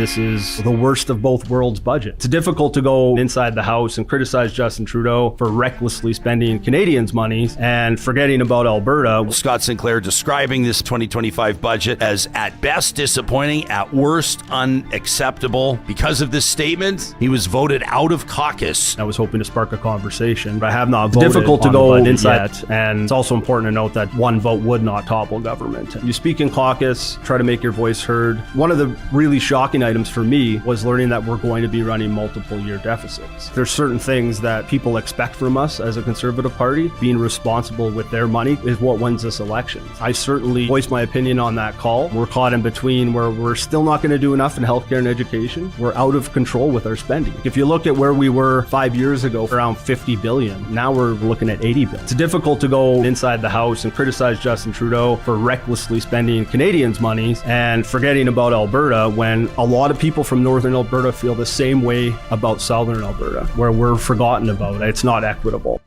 this is the worst of both worlds budget. It's difficult to go inside the House and criticize Justin Trudeau for recklessly spending Canadians' money and forgetting about Alberta. Scott Sinclair describing this 2025 budget as at best disappointing, at worst unacceptable. Because of this statement, he was voted out of caucus. I was hoping to spark a conversation, but I have not voted. It's difficult to go inside yet, and it's also important to note that one vote would not topple government. You speak in caucus, try to make your voice heard. One of the really shocking items for me was learning that we're going to be running multiple year deficits. There's certain things that people expect from us as a Conservative Party. Being responsible with their money is what wins this election. I certainly voiced my opinion on that call. We're caught in between where we're still not going to do enough in healthcare and education. We're out of control with our spending. If you look at where we were 5 years ago, around 50 billion, now we're looking at 80 billion. It's difficult to go inside the House and criticize Justin Trudeau for recklessly spending Canadians' money and forgetting about Alberta when a lot of people from Northern Alberta feel the same way about Southern Alberta, where we're forgotten about. It's not equitable.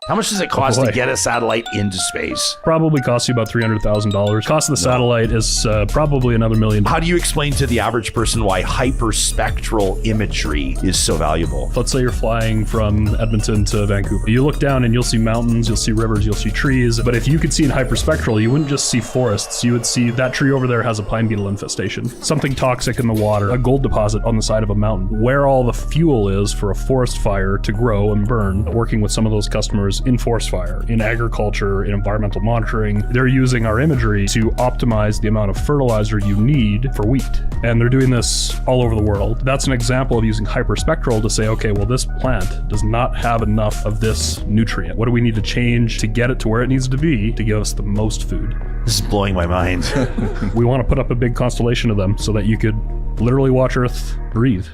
How much does it cost to get a satellite into space? Probably costs you about $300,000. Cost of the satellite is probably another $1 million. How do you explain to the average person why hyperspectral imagery is so valuable? Let's say you're flying from Edmonton to Vancouver. You look down and you'll see mountains, you'll see rivers, you'll see trees. But if you could see in hyperspectral, you wouldn't just see forests. You would see that tree over there has a pine beetle infestation, something toxic in the water, a gold deposit on the side of a mountain. Where all the fuel is for a forest fire to grow and burn, working with some of those customers in forest fire, in agriculture, in environmental monitoring. They're using our imagery to optimize the amount of fertilizer you need for wheat. And they're doing this all over the world. That's an example of using hyperspectral to say, okay, well, this plant does not have enough of this nutrient. What do we need to change to get it to where it needs to be to give us the most food? This is blowing my mind. We want to put up a big constellation of them so that you could literally watch Earth breathe.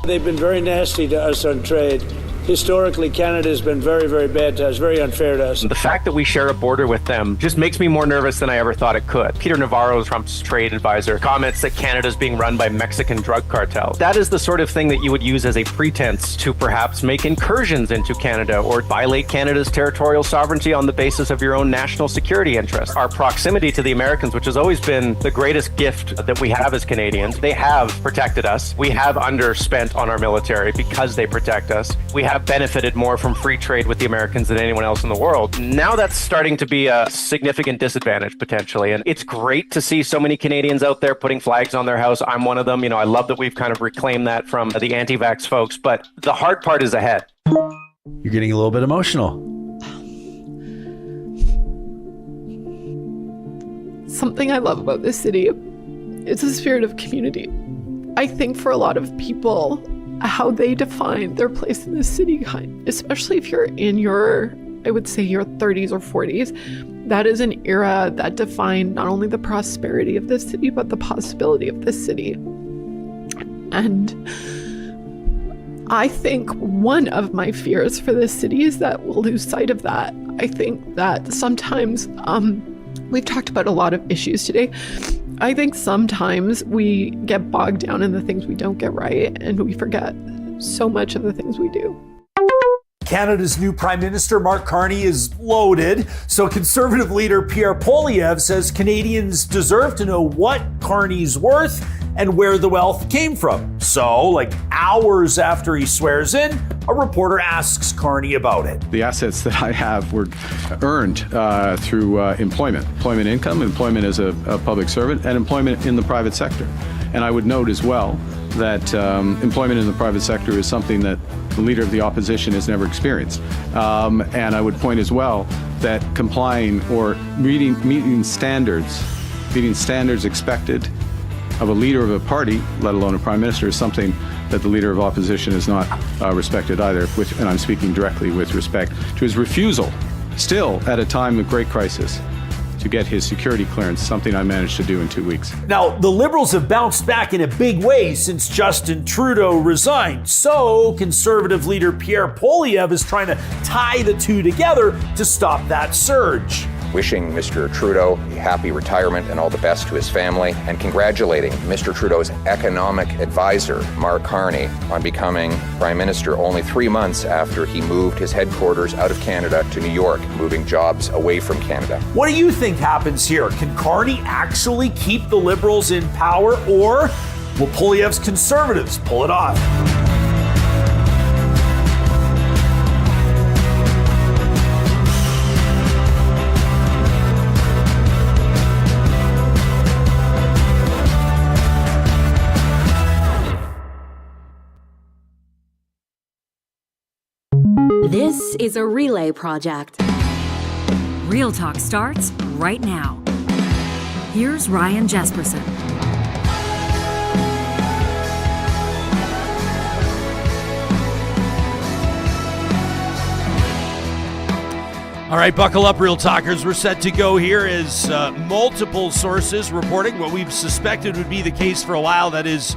They've been very nasty to us on trade. Historically, Canada has been very, very bad to us, very unfair to us. The fact that we share a border with them just makes me more nervous than I ever thought it could. Peter Navarro, Trump's trade advisor, comments that Canada's being run by Mexican drug cartels. That is the sort of thing that you would use as a pretense to perhaps make incursions into Canada or violate Canada's territorial sovereignty on the basis of your own national security interests. Our proximity to the Americans, which has always been the greatest gift that we have as Canadians, they have protected us. We have underspent on our military because they protect us. We have benefited more from free trade with the Americans than anyone else in the world. Now that's starting to be a significant disadvantage potentially. And it's great to see so many Canadians out there putting flags on their house. I'm one of them. You know, I love that we've kind of reclaimed that from the anti-vax folks, but the hard part is ahead. You're getting a little bit emotional. Something I love about this city is the spirit of community. I think for a lot of people, how they define their place in the city, especially if you're in your, I would say your 30s or 40s, that is an era that defined not only the prosperity of this city, but the possibility of this city. And I think one of my fears for this city is that we'll lose sight of that. I think that sometimes, we've talked about a lot of issues today. I think sometimes we get bogged down in the things we don't get right, and we forget so much of the things we do. Canada's new Prime Minister, Mark Carney, is loaded. So Conservative leader Pierre Poilievre says Canadians deserve to know what Carney's worth and where the wealth came from. So, like hours after he swears in, a reporter asks Carney about it. The assets that I have were earned through employment income, employment as a public servant, and employment in the private sector. And I would note as well that employment in the private sector is something that the leader of the opposition has never experienced. And I would point as well that complying or meeting standards expected of a leader of a party, let alone a prime minister, is something that the leader of opposition has not respected either, and I'm speaking directly with respect to his refusal, still at a time of great crisis, to get his security clearance, something I managed to do in 2 weeks. Now, the Liberals have bounced back in a big way since Justin Trudeau resigned. So, Conservative leader Pierre Poilievre is trying to tie the two together to stop that surge. Wishing Mr. Trudeau a happy retirement and all the best to his family, and congratulating Mr. Trudeau's economic advisor, Mark Carney, on becoming Prime Minister only 3 months after he moved his headquarters out of Canada to New York, moving jobs away from Canada. What do you think happens here? Can Carney actually keep the Liberals in power, or Will Poilievre's Conservatives pull it off? This is a relay project. Real Talk starts right now. Here's Ryan Jesperson. All right, buckle up, Real Talkers. We're set to go here as multiple sources reporting what we've suspected would be the case for a while. That is,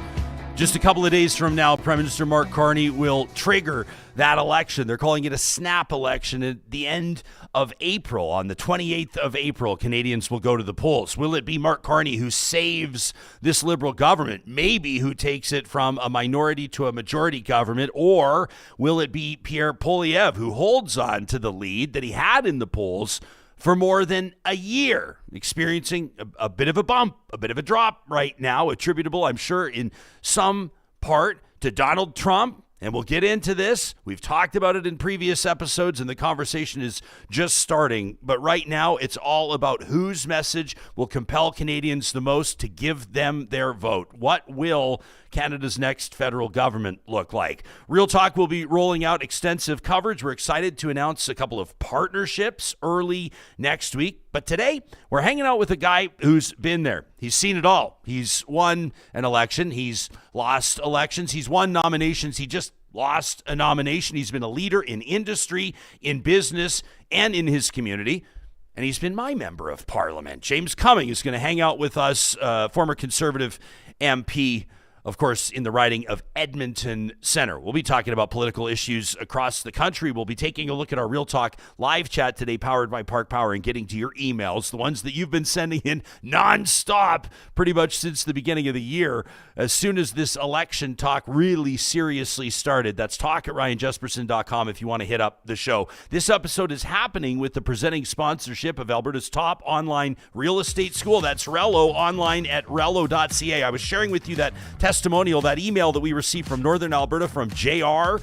just a couple of days from now, Prime Minister Mark Carney will trigger that election. They're calling it a snap election at the end of April. On the 28th of April, Canadians will go to the polls. Will it be Mark Carney who saves this Liberal government? Maybe who takes it from a minority to a majority government? Or will it be Pierre Poilievre who holds on to the lead that he had in the polls for more than a year, experiencing a bit of a bump, a bit of a drop right now, attributable, I'm sure, in some part to Donald Trump. And we'll get into this. We've talked about it in previous episodes, and the conversation is just starting. But right now, it's all about whose message will compel Canadians the most to give them their vote. What will Canada's next federal government look like? Real Talk will be rolling out extensive coverage. We're excited to announce a couple of partnerships early next week. But today, we're hanging out with a guy who's been there. He's seen it all. He's won an election. He's lost elections. He's won nominations. He just lost a nomination. He's been a leader in industry, in business, and in his community. And he's been my member of parliament. James Cumming is going to hang out with us, former Conservative MP, of course, in the riding of Edmonton-Centre. We'll be talking about political issues across the country. We'll be taking a look at our Real Talk live chat today, powered by Park Power, and getting to your emails, the ones that you've been sending in nonstop pretty much since the beginning of the year. As soon as this election talk really seriously started, that's talk@ryanjesperson.com if you want to hit up the show. This episode is happening with the presenting sponsorship of Alberta's top online real estate school. That's Rello, online at rello.ca. I was sharing with you that testimonial, that email that we received from Northern Alberta from JR.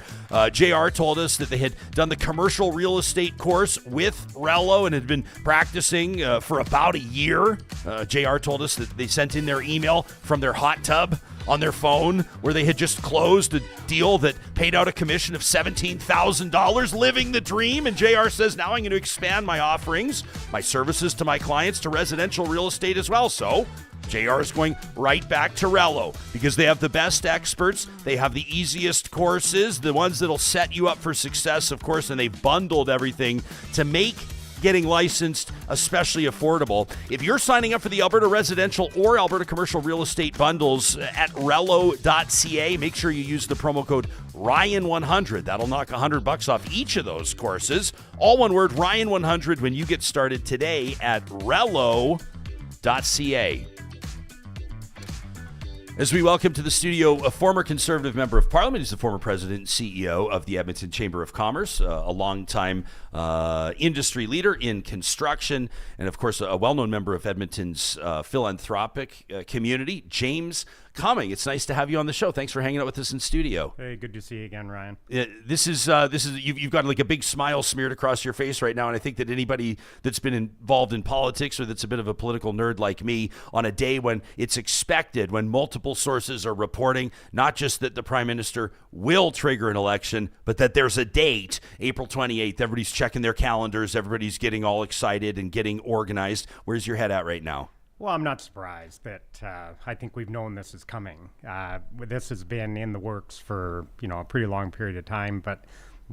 JR told us that they had done the commercial real estate course with Rello and had been practicing for about a year. JR told us that they sent in their email from their hot tub on their phone where they had just closed a deal that paid out a commission of $17,000, living the dream. And JR says, now I'm going to expand my offerings, my services to my clients, to residential real estate as well. So JR is going right back to Rello because they have the best experts. They have the easiest courses, the ones that'll set you up for success, of course, and they've bundled everything to make getting licensed especially affordable. If you're signing up for the Alberta Residential or Alberta Commercial Real Estate bundles at rello.ca, make sure you use the promo code Ryan100. That'll knock $100 off each of those courses. All one word, Ryan100, when you get started today at rello.ca. As we welcome to the studio a former Conservative member of Parliament. He's the former president and CEO of the Edmonton Chamber of Commerce, a longtime industry leader in construction, and of course a well-known member of Edmonton's philanthropic community, James Cumming. It's nice to have you on the show. Thanks for hanging out with us in studio. Hey, good to see you again, Ryan. This is you've got like a big smile smeared across your face right now, and I think that anybody that's been involved in politics or that's a bit of a political nerd like me, on a day when it's expected, when multiple sources are reporting not just that the Prime Minister will trigger an election, but that there's a date, April 28th. Everybody's checking their calendars. Everybody's getting all excited and getting organized. Where's your head at right now? Well, I'm not surprised that I think we've known this is coming. This has been in the works for a pretty long period of time, but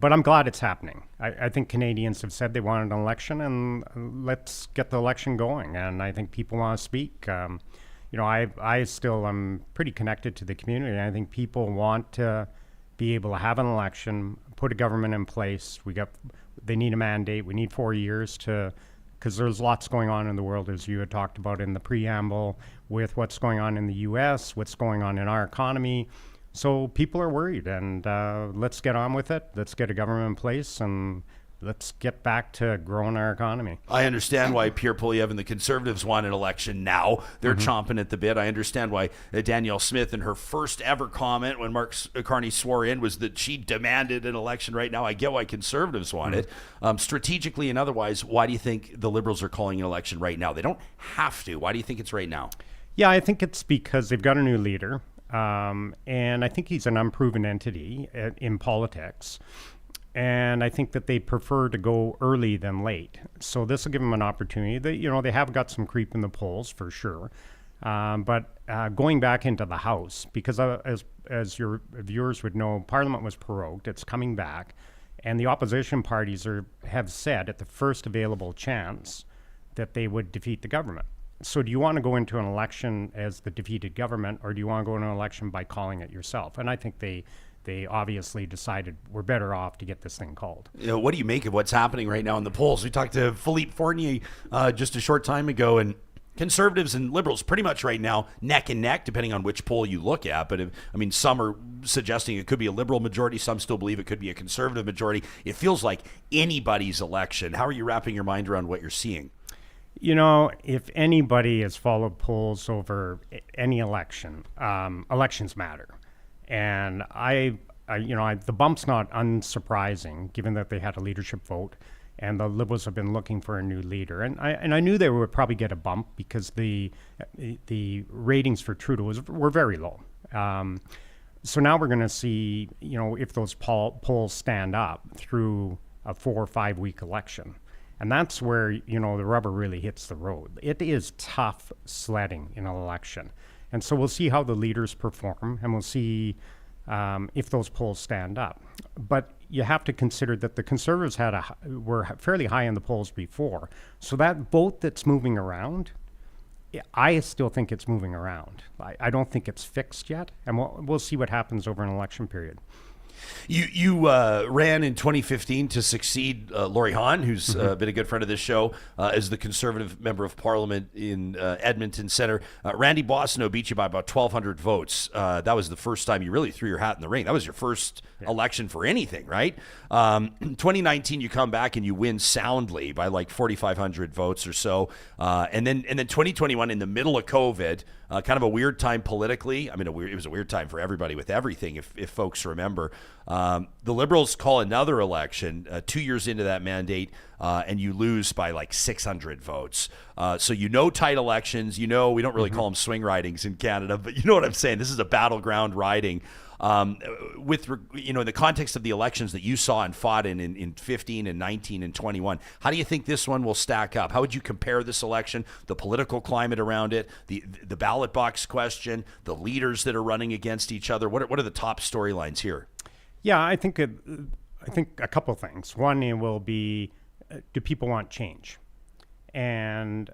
I'm glad it's happening. I think Canadians have said they wanted an election, and let's get the election going. And I think people want to speak. I still am pretty connected to the community. I think people want to be able to have an election, put a government in place. They need a mandate. We need 4 years because there's lots going on in the world, as you had talked about in the preamble, with what's going on in the U.S., what's going on in our economy. So people are worried, and let's get on with it. Let's get a government in place and let's get back to growing our economy. I understand why Pierre Poilievre and the Conservatives want an election now. They're chomping at the bit. I understand why Danielle Smith, in her first ever comment when Mark Carney swore in, was that she demanded an election right now. I get why Conservatives want it. Strategically and otherwise, why do you think the Liberals are calling an election right now? They don't have to. Why do you think it's right now? Yeah, I think it's because they've got a new leader. And I think he's an unproven entity in politics. And I think that they prefer to go early than late. So this will give them an opportunity. They have got some creep in the polls for sure. But going back into the House, because as your viewers would know, Parliament was prorogued. It's coming back. And the opposition parties have said at the first available chance that they would defeat the government. So do you want to go into an election as the defeated government, or do you want to go into an election by calling it yourself? And I think they obviously decided we're better off to get this thing called. What do you make of what's happening right now in the polls? We talked to Philippe Fournier just a short time ago, and Conservatives and Liberals pretty much right now neck and neck, depending on which poll you look at. But some are suggesting it could be a Liberal majority. Some still believe it could be a Conservative majority. It feels like anybody's election. How are you wrapping your mind around what you're seeing? If anybody has followed polls over any election, elections matter. And the bump's not unsurprising, given that they had a leadership vote, and the Liberals have been looking for a new leader. And I knew they would probably get a bump because the ratings for Trudeau were very low. So now we're going to see, if those polls stand up through a 4 or 5 week election. And that's where, the rubber really hits the road. It is tough sledding in an election. And so we'll see how the leaders perform, and we'll see if those polls stand up. But you have to consider that the Conservatives were fairly high in the polls before. So that vote that's moving around, I still think it's moving around. I don't think it's fixed yet, and we'll see what happens over an election period. You ran in 2015 to succeed Laurie Hahn, who's been a good friend of this show, as the Conservative Member of Parliament in Edmonton-Centre. Randy Boissonnault beat you by about 1,200 votes. That was the first time you really threw your hat in the ring. That was your first election for anything, right? 2019, you come back and you win soundly by like 4,500 votes or so. And then 2021, in the middle of COVID, kind of a weird time politically. It was a weird time for everybody with everything, if folks remember. The Liberals call another election 2 years into that mandate, and you lose by like 600 votes. So tight elections. We don't really call them swing ridings in Canada, but you know what I'm saying. This is a battleground riding. In the context of the elections that you saw and fought in 15 and 19 and 21, how do you think this one will stack up? How would you compare this election, the political climate around it, the ballot box question, the leaders that are running against each other? What are the top storylines here? Yeah, I think a couple things. One, it will be, do people want change? And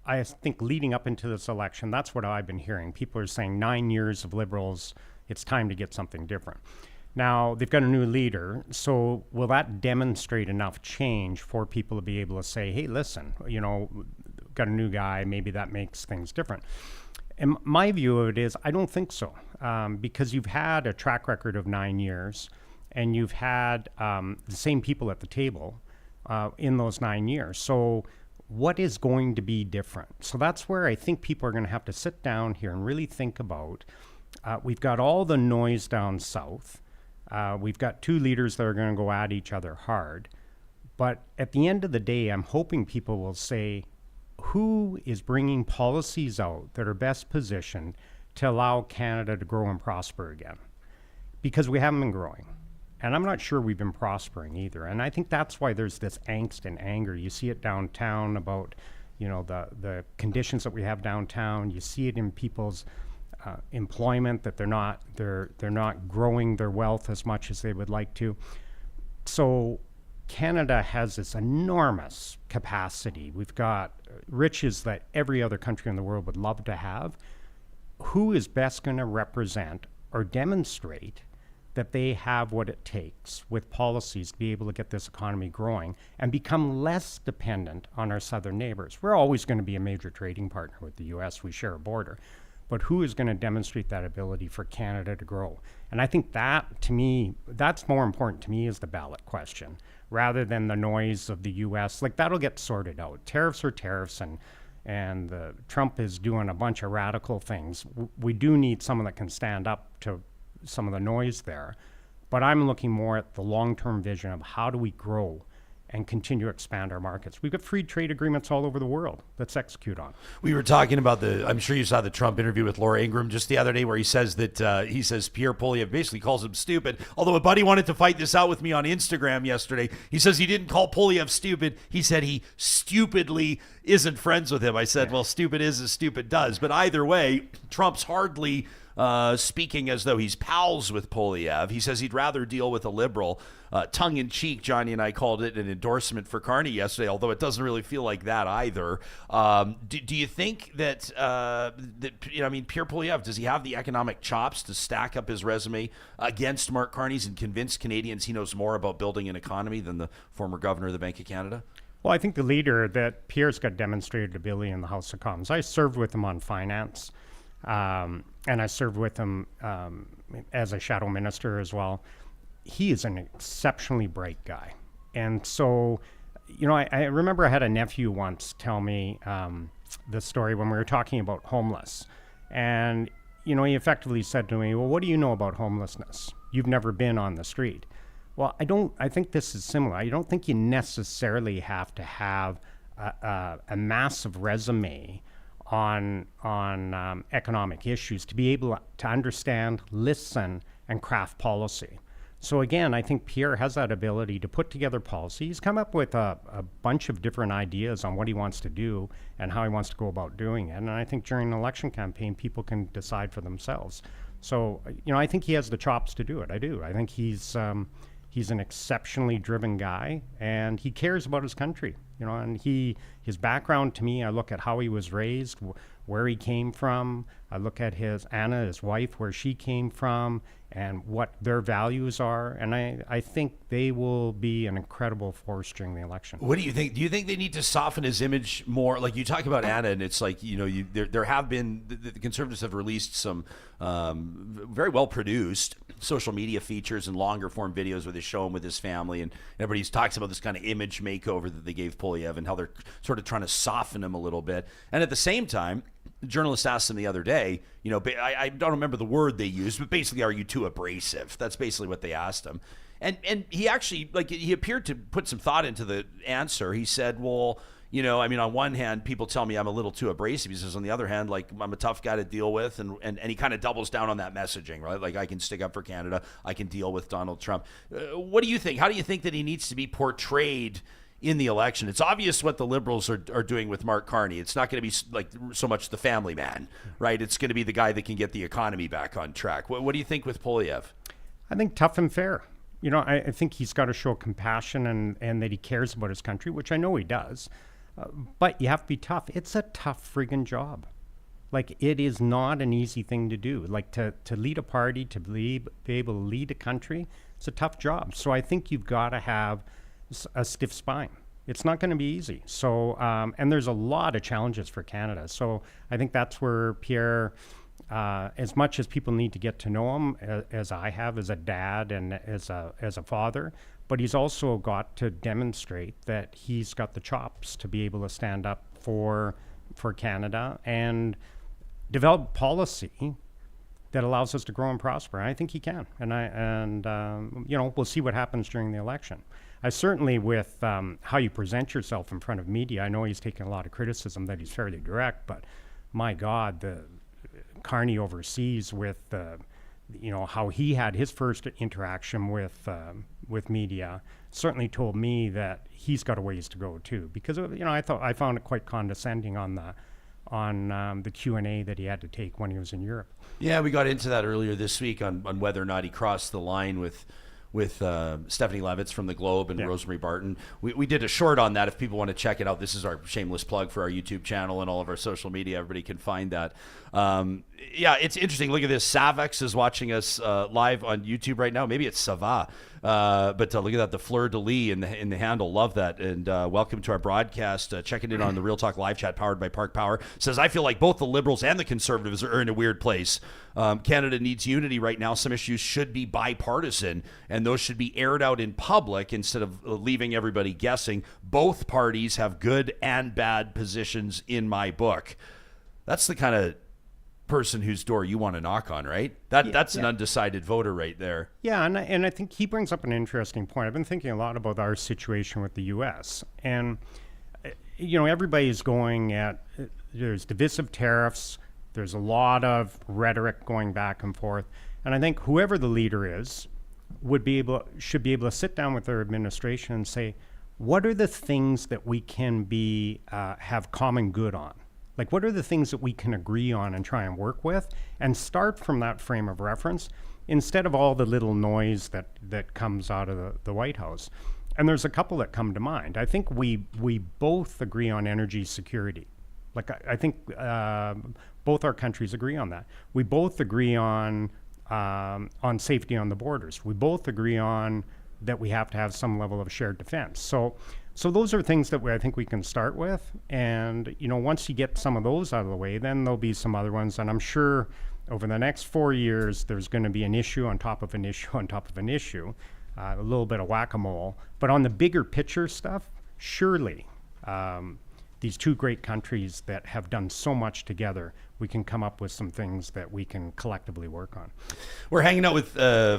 I think leading up into this election, that's what I've been hearing. People are saying 9 years of Liberals, it's time to get something different. Now, they've got a new leader, so will that demonstrate enough change for people to be able to say, hey, listen, got a new guy, maybe that makes things different? And my view of it is, I don't think so, because you've had a track record of 9 years, and you've had the same people at the table in those 9 years. So what is going to be different? So that's where I think people are going to have to sit down here and really think about. We've got all the noise down south. We've got two leaders that are going to go at each other hard. But at the end of the day, I'm hoping people will say, who is bringing policies out that are best positioned to allow Canada to grow and prosper again? Because we haven't been growing. And I'm not sure we've been prospering either. And I think that's why there's this angst and anger. You see it downtown about, the conditions that we have downtown. You see it in people's employment, that they're not growing their wealth as much as they would like to. So Canada has this enormous capacity. We've got riches that every other country in the world would love to have. Who is best going to represent or demonstrate that they have what it takes with policies to be able to get this economy growing and become less dependent on our southern neighbors? We're always going to be a major trading partner with the U.S. We share a border. but who is going to demonstrate that ability for Canada to grow? And I think that, to me, that's more important to me is the ballot question, rather than the noise of the U.S. Like, that'll get sorted out. Tariffs are tariffs, and Trump is doing a bunch of radical things. We do need someone that can stand up to some of the noise there. But I'm looking more at the long-term vision of how do we grow and continue to expand our markets. We've got free trade agreements all over the world. Let's execute on. We were talking about I'm sure you saw the Trump interview with Laura Ingraham just the other day, where he says that Pierre Poilievre basically calls him stupid. Although a buddy wanted to fight this out with me on Instagram yesterday. He says he didn't call Poilievre stupid. He said he stupidly isn't friends with him. I said, well, stupid is as stupid does. But either way, Trump's hardly speaking as though he's pals with Poilievre. He says he'd rather deal with a liberal. Tongue-in-cheek, Johnny and I called it an endorsement for Carney yesterday, although it doesn't really feel like that either. Do you think that Pierre Poilievre, does he have the economic chops to stack up his resume against Mark Carney's and convince Canadians he knows more about building an economy than the former governor of the Bank of Canada? Well, I think the leader that Pierre's got demonstrated ability in the House of Commons. I served with him on finance. And I served with him as a shadow minister as well. He is an exceptionally bright guy. And so, I remember I had a nephew once tell me the story when we were talking about homeless. And, he effectively said to me, well, what do you know about homelessness? You've never been on the street. Well, I think this is similar. I don't think you necessarily have to have a massive resume on economic issues to be able to understand, listen, and craft policy. So again, I think Pierre has that ability to put together policy. He's come up with a bunch of different ideas on what he wants to do and how he wants to go about doing it. And I think during an election campaign, people can decide for themselves. So, I think he has the chops to do it. I do. I think he's an exceptionally driven guy, and he cares about his country. And his background, to me, I look at how he was raised, where he came from. I look at Anna, his wife, where she came from, and what their values are. And I think they will be an incredible force during the election. What do you think? Do you think they need to soften his image more? Like, you talk about Anna, and it's like, there have been, the Conservatives have released some very well produced social media features and longer form videos where they show him with his family, and everybody talks about this kind of image makeover that they gave Poilievre and how they're sort of trying to soften him a little bit. And at the same time, the journalist asked him the other day, I don't remember the word they used, but basically, are you too abrasive? That's basically what they asked him. And he actually, he appeared to put some thought into the answer. He said, well, on one hand, people tell me I'm a little too abrasive. He says, on the other hand, I'm a tough guy to deal with. And he kind of doubles down on that messaging, right? Like, I can stick up for Canada. I can deal with Donald Trump. What do you think? How do you think that he needs to be portrayed in the election? It's obvious what the Liberals are doing with Mark Carney. It's not going to be so much the family man, right? It's going to be the guy that can get the economy back on track. What do you think with Poilievre? I think tough and fair. I think he's got to show compassion and that he cares about his country, which I know he does. But you have to be tough. It's a tough friggin' job. It is not an easy thing to do. To lead a party, to be able to lead a country, it's a tough job. So I think you've got to have a stiff spine. It's not going to be easy. So, and there's a lot of challenges for Canada. So I think that's where Pierre, as much as people need to get to know him, as I have as a dad and as a father, but he's also got to demonstrate that he's got the chops to be able to stand up for Canada and develop policy that allows us to grow and prosper. I think he can, and we'll see what happens during the election. I certainly, with how you present yourself in front of media, I know he's taken a lot of criticism that he's fairly direct, but my God, the Carney overseas with how he had his first interaction with media certainly told me that he's got a ways to go too, because I found it quite condescending on the Q&A that he had to take when he was in Europe. Yeah, we got into that earlier this week on whether or not he crossed the line with Stephanie Levitz from The Globe and Rosemary Barton. We did a short on that. If people want to check it out, this is our shameless plug for our YouTube channel and all of our social media. Everybody can find that. It's interesting. Look at this. Savex is watching us live on YouTube right now. Maybe it's Sava. But look at that, the fleur-de-lis in the handle. Love that. And welcome to our broadcast. Checking in on the Real Talk live chat powered by Park Power. Says, I feel like both the Liberals and the Conservatives are in a weird place. Canada needs unity right now. Some issues should be bipartisan, and those should be aired out in public instead of leaving everybody guessing. Both parties have good and bad positions in my book. That's the kind of person whose door you want to knock on, right? That's an undecided voter right there. Yeah, and I think he brings up an interesting point. I've been thinking a lot about our situation with the U.S. And, everybody's going there's divisive tariffs, there's a lot of rhetoric going back and forth. And I think whoever the leader is should be able to sit down with their administration and say, what are the things that we can have common good on? Like, what are the things that we can agree on and try and work with, and start from that frame of reference instead of all the little noise that comes out of the White House. And there's a couple that come to mind. I think we both agree on energy security. Like, I think both our countries agree on that. We both agree on safety on the borders. We both agree on that we have to have some level of shared defense. So those are things that I think we can start with. And, once you get some of those out of the way, then there'll be some other ones. And I'm sure over the next 4 years, there's going to be an issue on top of an issue on top of an issue, a little bit of whack-a-mole. But on the bigger picture stuff, surely these two great countries that have done so much together, we can come up with some things that we can collectively work on. We're hanging out with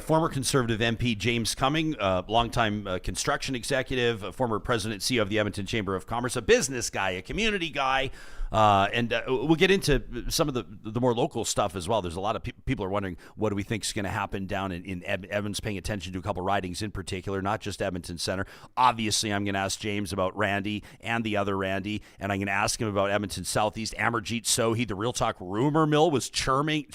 former Conservative MP James Cumming, longtime construction executive, former president and CEO of the Edmonton Chamber of Commerce, a business guy, a community guy. And we'll get into some of the more local stuff as well. There's a lot of people are wondering, what do we think is going to happen down in Edmonton, paying attention to a couple ridings in particular, not just Edmonton-Centre. Obviously, I'm going to ask James about Randy and the other Randy, and I'm going to ask him about Edmonton Southeast. Amarjeet Sohi, the Real Talk rumor mill, was churning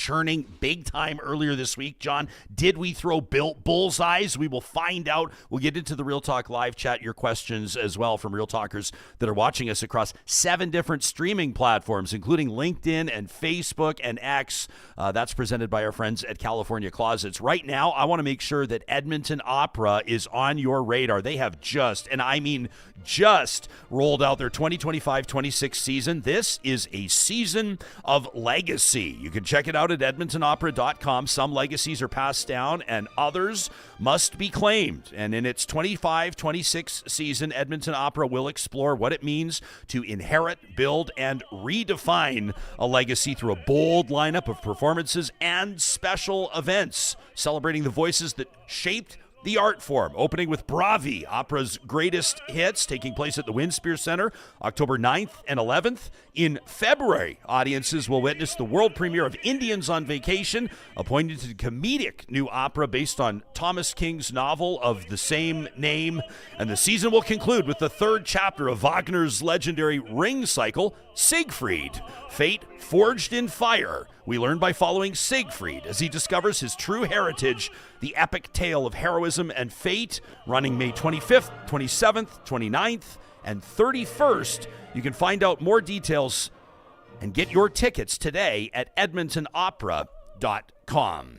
big time earlier this week. John, did we throw bullseyes? We will find out. We'll get into the Real Talk live chat, your questions as well from Real Talkers that are watching us across 7 different streaming platforms, including LinkedIn and Facebook and X. That's presented by our friends at California Closets. Right now, I want to make sure that Edmonton Opera is on your radar. They have just rolled out their 2025-26 season. This is a season of legacy. You can check it out at edmontonopera.com. Some legacies are passed down and others must be claimed. And in its 25-26 season, Edmonton Opera will explore what it means to inherit, build, and redefine a legacy through a bold lineup of performances and special events, celebrating the voices that shaped the art form, opening with Bravi, opera's greatest hits, taking place at the Winspear Center, October 9th and 11th. In February, audiences will witness the world premiere of Indians on Vacation, a poignant comedic new opera based on Thomas King's novel of the same name. And the season will conclude with the 3rd chapter of Wagner's legendary Ring cycle, Siegfried, Fate Forged in Fire. We learn by following Siegfried as he discovers his true heritage, the epic tale of heroism and fate, running May 25th, 27th, 29th, and 31st. You can find out more details and get your tickets today at edmontonopera.com.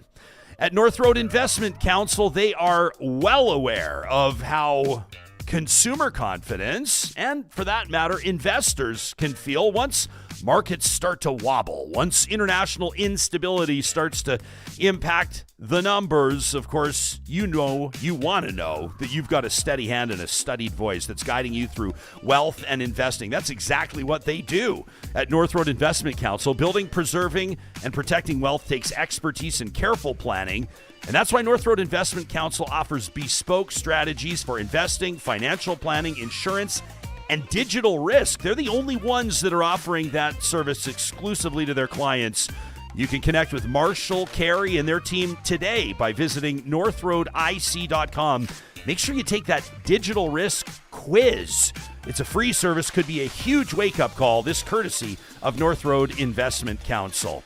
At North Road Investment Council, they are well aware of how consumer confidence, and for that matter, investors can feel once markets start to wobble, once international instability starts to impact the numbers. Of course, you want to know that you've got a steady hand and a studied voice that's guiding you through wealth and investing. That's exactly what they do at North Road Investment Council. Building, preserving, and protecting wealth takes expertise and careful planning. And that's why North Road Investment Council offers bespoke strategies for investing, financial planning, insurance, and digital risk. They're the only ones that are offering that service exclusively to their clients. You can connect with Marshall, Carey, and their team today by visiting northroadic.com. Make sure you take that digital risk quiz. It's a free service, could be a huge wake-up call, this courtesy of North Road Investment Council.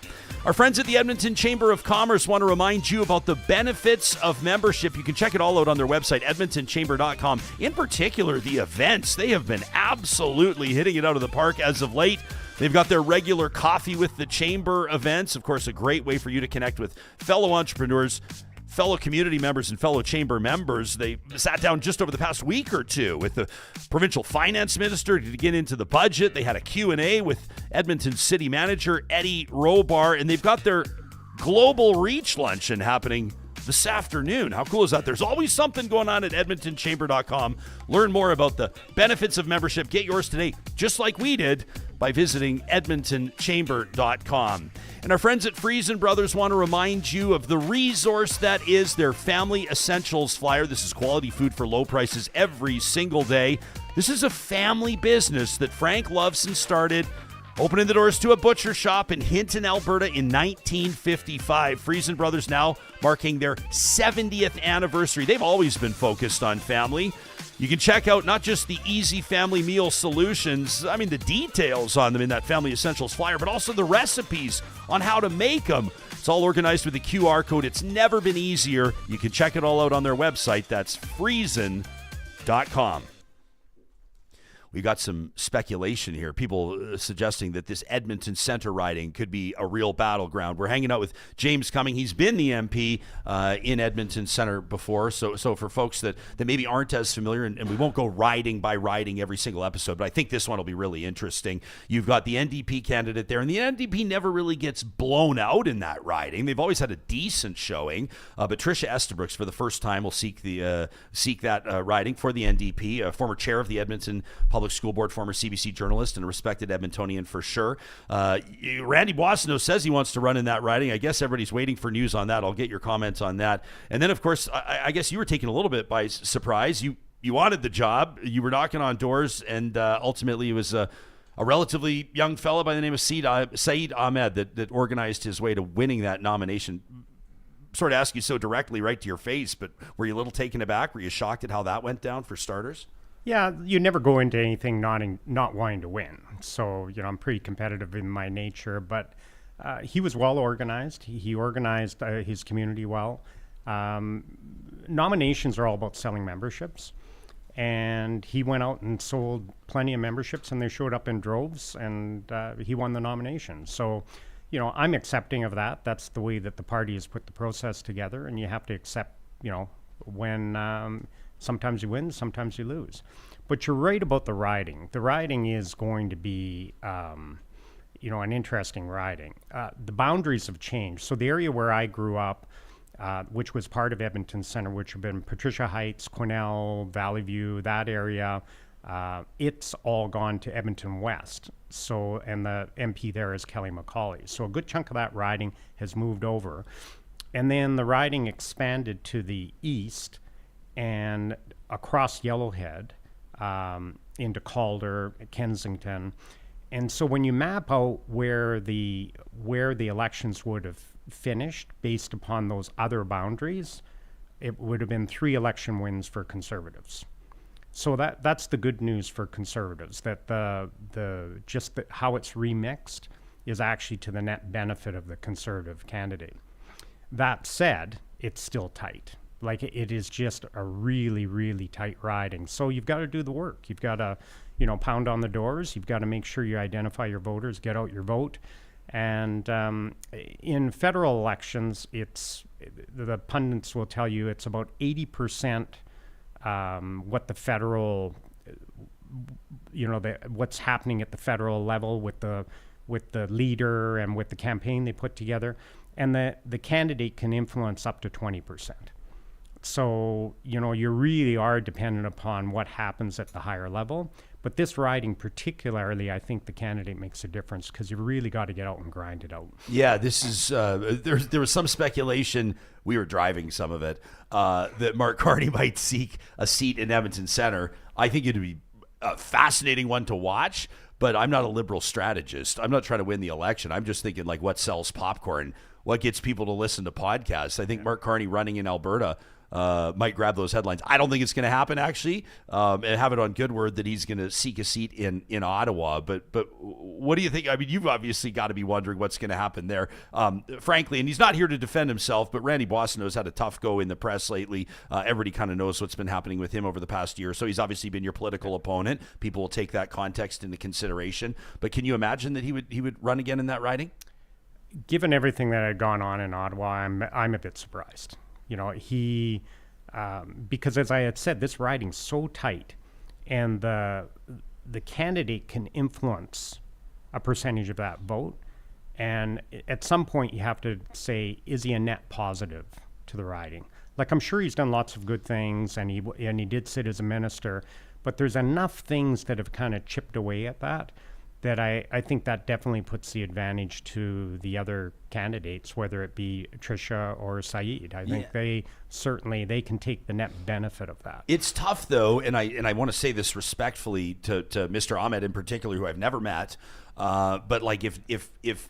Our friends at the Edmonton Chamber of Commerce want to remind you about the benefits of membership. You can check it all out on their website, edmontonchamber.com. In particular, the events. They have been absolutely hitting it out of the park as of late. They've got their regular Coffee with the Chamber events. Of course, a great way for you to connect with fellow entrepreneurs, fellow community members, and fellow chamber members. They sat down just over the past week or two with the provincial finance minister to get into the budget. They had a Q&A with Edmonton City Manager Eddie Robar, and they've got their Global Reach Luncheon happening this afternoon. How cool is that? There's always something going on at edmontonchamber.com. Learn more about the benefits of membership. Get yours today, just like we did, by visiting edmontonchamber.com. And our friends at Friesen Brothers want to remind you of the resource that is their Family Essentials flyer. This is quality food for low prices every single day. This is a family business that Frank Loveson started, opening the doors to a butcher shop in Hinton, Alberta in 1955. Friesen Brothers now marking their 70th anniversary. They've always been focused on family. You can check out not just the easy family meal solutions, the details on them in that Family Essentials flyer, but also the recipes on how to make them. It's all organized with a QR code. It's never been easier. You can check it all out on their website. That's friesen.com. We got some speculation here. People suggesting that this Edmonton-Centre riding could be a real battleground. We're hanging out with James Cumming. He's been the MP in Edmonton-Centre before. So for folks that maybe aren't as familiar, and we won't go riding by riding every single episode, but I think this one will be really interesting. You've got the NDP candidate there, and the NDP never really gets blown out in that riding. They've always had a decent showing. But Tricia Estabrooks, for the first time, will seek that riding for the NDP, former chair of the Edmonton Public School Board, former CBC journalist, and a respected Edmontonian for sure. Randy Boissonneau says he wants to run in that riding. I guess everybody's waiting for news on that. I'll get your comments on that. And then, of course, I guess you were taken a little bit by surprise. You wanted the job. You were knocking on doors, and ultimately it was a relatively young fella by the name of Sayid Ahmed that organized his way to winning that nomination. Sort of ask you so directly right to your face, but were you a little taken aback? Were you shocked at how that went down for starters? Yeah, you never go into anything not wanting to win. So, I'm pretty competitive in my nature, but he was well organized. He organized his community well. Nominations are all about selling memberships. And he went out and sold plenty of memberships, and they showed up in droves, and he won the nomination. So, I'm accepting of that. That's the way that the party has put the process together, and you have to accept, when sometimes you win, sometimes you lose. But you're right about the riding. The riding is going to be, an interesting riding. The boundaries have changed. So the area where I grew up, which was part of Edmonton-Centre, which have been Patricia Heights, Quesnel, Valley View, that area, it's all gone to Edmonton West. So, and the MP there is Kelly McCauley. So a good chunk of that riding has moved over. And then the riding expanded to the east and across Yellowhead into Calder, Kensington. And so when you map out where the elections would have finished based upon those other boundaries, it would have been 3 election wins for Conservatives. So that's the good news for Conservatives, that how it's remixed is actually to the net benefit of the Conservative candidate. That said, it's still tight. Like, it is just a really, really tight riding. So you've got to do the work. You've got to, pound on the doors. You've got to make sure you identify your voters, get out your vote. And in federal elections, the pundits will tell you it's about 80% what the federal, what's happening at the federal level with the leader and with the campaign they put together. And the candidate can influence up to 20%. So, you really are dependent upon what happens at the higher level. But this riding particularly, I think the candidate makes a difference because you really got to get out and grind it out. Yeah, this is, there was some speculation, we were driving some of it, that Mark Carney might seek a seat in Edmonton-Centre. I think it'd be a fascinating one to watch, but I'm not a liberal strategist. I'm not trying to win the election. I'm just thinking, like, what sells popcorn? What gets people to listen to podcasts? I think Mark Carney running in Alberta might grab those headlines. I don't think it's going to happen, actually. And have it on good word that he's going to seek a seat in Ottawa. But what do you think? I mean, you've obviously got to be wondering what's going to happen there. Frankly, and he's not here to defend himself, but Randy Boissonnault's had a tough go in the press lately. Everybody kind of knows what's been happening with him over the past year. So he's obviously been your political opponent. People will take that context into consideration. But can you imagine that he would run again in that riding? Given everything that had gone on in Ottawa, I'm a bit surprised. He because as I had said, this riding's so tight, and the candidate can influence a percentage of that vote. And at some point, you have to say, is he a net positive to the riding? Like, I'm sure he's done lots of good things, and he did sit as a minister, but there's enough things that have kind of chipped away at that I think that definitely puts the advantage to the other candidates, whether it be Tricia or Sayid. I think they can take the net benefit of that. It's tough, though, and I want to say this respectfully to Mr. Ahmed in particular, who I've never met, but like if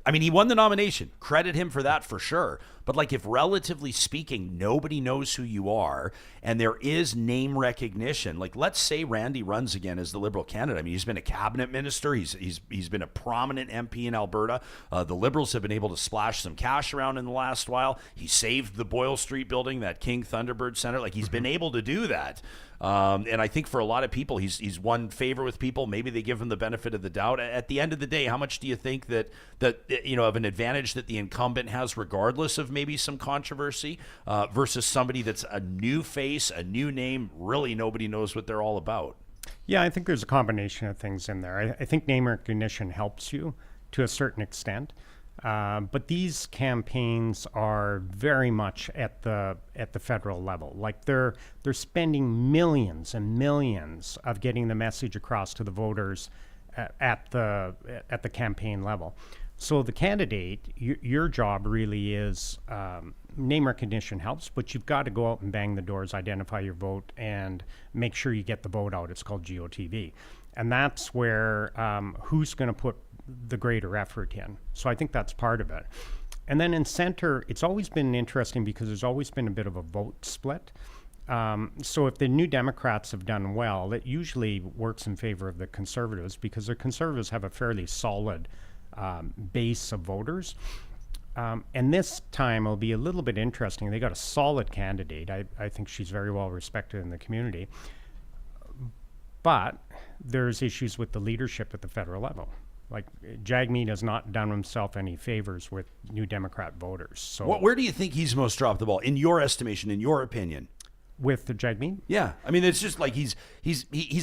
I mean, he won the nomination. Credit him for that for sure. But like, if relatively speaking, nobody knows who you are and there is name recognition, like let's say Randy runs again as the Liberal candidate. I mean, he's been a cabinet minister. He's been a prominent MP in Alberta. The Liberals have been able to splash some cash around in the last while. He saved the Boyle Street building, that King Thunderbird Center. Like, he's been able to do that. And I think for a lot of people, he's won favor with people. Maybe they give him the benefit of the doubt. At the end of the day, how much do you think that of an advantage that the incumbent has, regardless of maybe some controversy, versus somebody that's a new face, a new name, really nobody knows what they're all about? Yeah, I think there's a combination of things in there. I think name recognition helps you to a certain extent. But these campaigns are very much at the federal level. Like, they're spending millions and millions of getting the message across to the voters at the campaign level. So the candidate, your job really is, name recognition helps, but you've got to go out and bang the doors, identify your vote, and make sure you get the vote out. It's called GOTV. And that's where who's going to put the greater effort in. So I think that's part of it. And then in Centre, it's always been interesting because there's always been a bit of a vote split. So if the New Democrats have done well, it usually works in favor of the Conservatives because the Conservatives have a fairly solid base of voters. And this time will be a little bit interesting. They got a solid candidate. I think she's very well respected in the community. But there's issues with the leadership at the federal level. Like, Jagmeet has not done himself any favors with New Democrat voters. So where do you think he's most dropped the ball, in your estimation, in your opinion? With the Jagmeet? Yeah. I mean, it's just like he's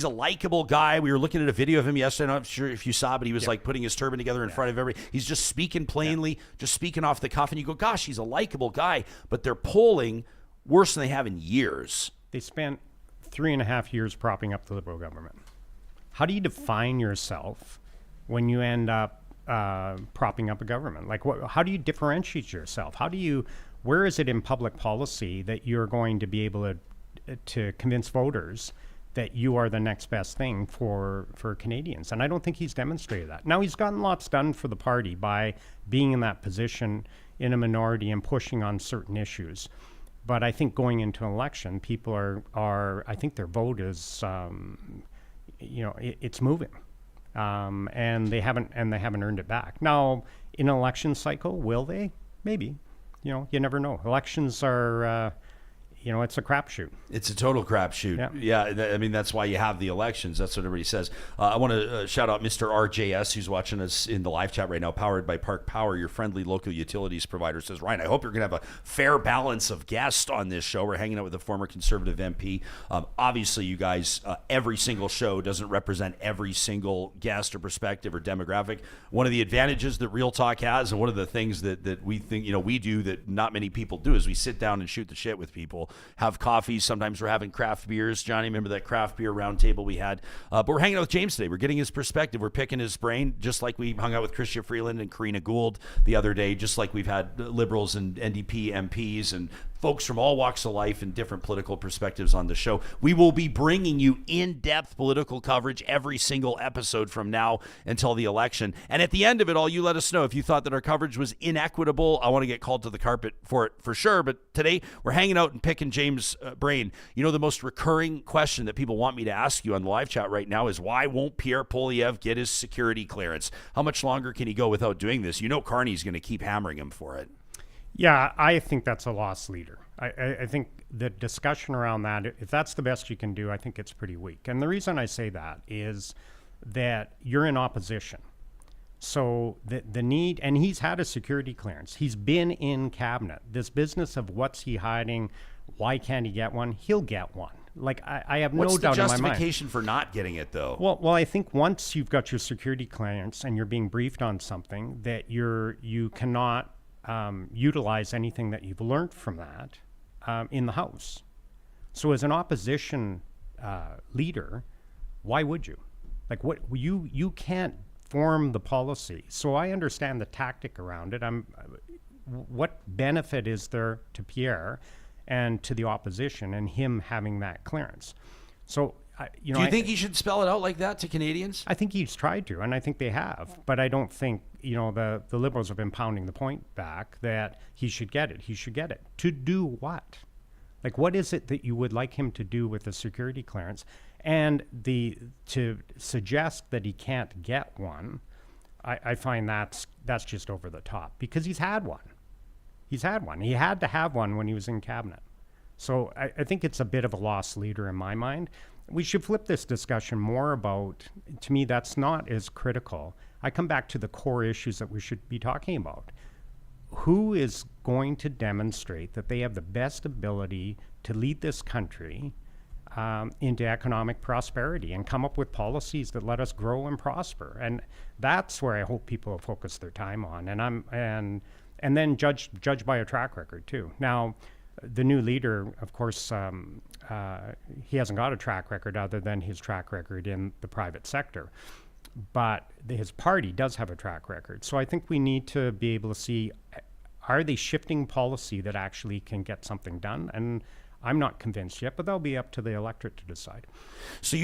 a likable guy. We were looking at a video of him yesterday. I'm not sure if you saw, but he was like putting his turban together in front of everybody. He's just speaking plainly, just speaking off the cuff. And you go, gosh, he's a likable guy. But they're polling worse than they have in years. They spent 3.5 years propping up the Liberal government. How do you define yourself when you end up propping up a government? Like, how do you differentiate yourself? Where is it in public policy that you're going to be able to convince voters that you are the next best thing for Canadians? And I don't think he's demonstrated that. Now, he's gotten lots done for the party by being in that position in a minority and pushing on certain issues. But I think going into an election, people are I think their vote is, it's moving. And they haven't earned it back. Now, in an election cycle, will they? Maybe. You never know. Elections are, it's a crapshoot. It's a total crapshoot. Yeah. I mean, that's why you have the elections. That's what everybody says. I want to shout out Mr. RJS, who's watching us in the live chat right now, powered by Park Power, your friendly local utilities provider. Says, Ryan, I hope you're going to have a fair balance of guests on this show. We're hanging out with a former Conservative MP. Obviously, you guys, every single show doesn't represent every single guest or perspective or demographic. One of the advantages that Real Talk has, and one of the things that we think, we do that not many people do, is we sit down and shoot the shit with people. Have coffees. Sometimes we're having craft beers. Johnny, remember that craft beer roundtable we had? But we're hanging out with James today. We're getting his perspective. We're picking his brain, just like we hung out with Chrystia Freeland and Karina Gould the other day, just like we've had Liberals and NDP MPs and folks from all walks of life and different political perspectives on the show. We will be bringing you in-depth political coverage every single episode from now until the election. And at the end of it all, you let us know if you thought that our coverage was inequitable. I want to get called to the carpet for it for sure. But today we're hanging out and picking James' brain. You know, the most recurring question that people want me to ask you on the live chat right now is, why won't Pierre Poilievre get his security clearance? How much longer can he go without doing this? You know Carney's going to keep hammering him for it. Yeah, I think that's a lost leader. I think the discussion around that, if that's the best you can do, I think it's pretty weak. And the reason I say that is that you're in opposition. So the need, and he's had a security clearance. He's been in cabinet. This business of what's he hiding, why can't he get one? He'll get one. Like, I have no doubt in my mind. What's the justification for not getting it, though? Well, I think once you've got your security clearance and you're being briefed on something, that you cannot utilize anything that you've learned from that in the House. So as an opposition leader, why would you? Like, what you can't form the policy. So I understand the tactic around it. What benefit is there to Pierre and to the opposition and him having that clearance? So do you think he should spell it out like that to Canadians? I think he's tried to, and I think they have. But I don't think, the Liberals have been pounding the point back that he should get it. He should get it. To do what? Like, what is it that you would like him to do with the security clearance? And to suggest that he can't get one, I find that's just over the top, because he's had one. He's had one. He had to have one when he was in cabinet. So I think it's a bit of a lost leader in my mind. We should flip this discussion more about, to me, that's not as critical. I come back to the core issues that we should be talking about. Who is going to demonstrate that they have the best ability to lead this country into economic prosperity and come up with policies that let us grow and prosper? And that's where I hope people will focus their time on. And then judge by a track record too. Now, the new leader, of course, he hasn't got a track record other than his track record in the private sector. But his party does have a track record. So I think we need to be able to see, are they shifting policy that actually can get something done? And I'm not convinced yet, but that'll be up to the electorate to decide. So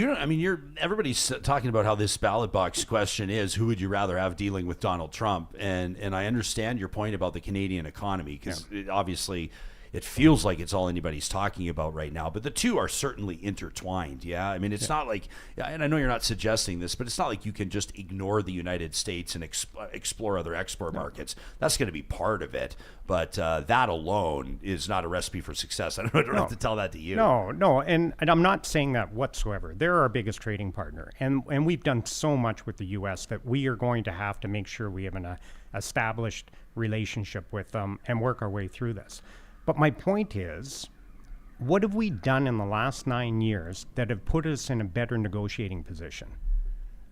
everybody's talking about how this ballot box question is, who would you rather have dealing with Donald Trump? And I understand your point about the Canadian economy, because obviously it feels like it's all anybody's talking about right now, but the two are certainly intertwined. Yeah. I mean, it's not like, and I know you're not suggesting this, but it's not like you can just ignore the United States and explore other export markets. That's going to be part of it. But that alone is not a recipe for success. I don't have to tell that to you. No. And I'm not saying that whatsoever. They're our biggest trading partner. And we've done so much with the U.S. that we are going to have to make sure we have an established relationship with them and work our way through this. But my point is, what have we done in the last 9 years that have put us in a better negotiating position?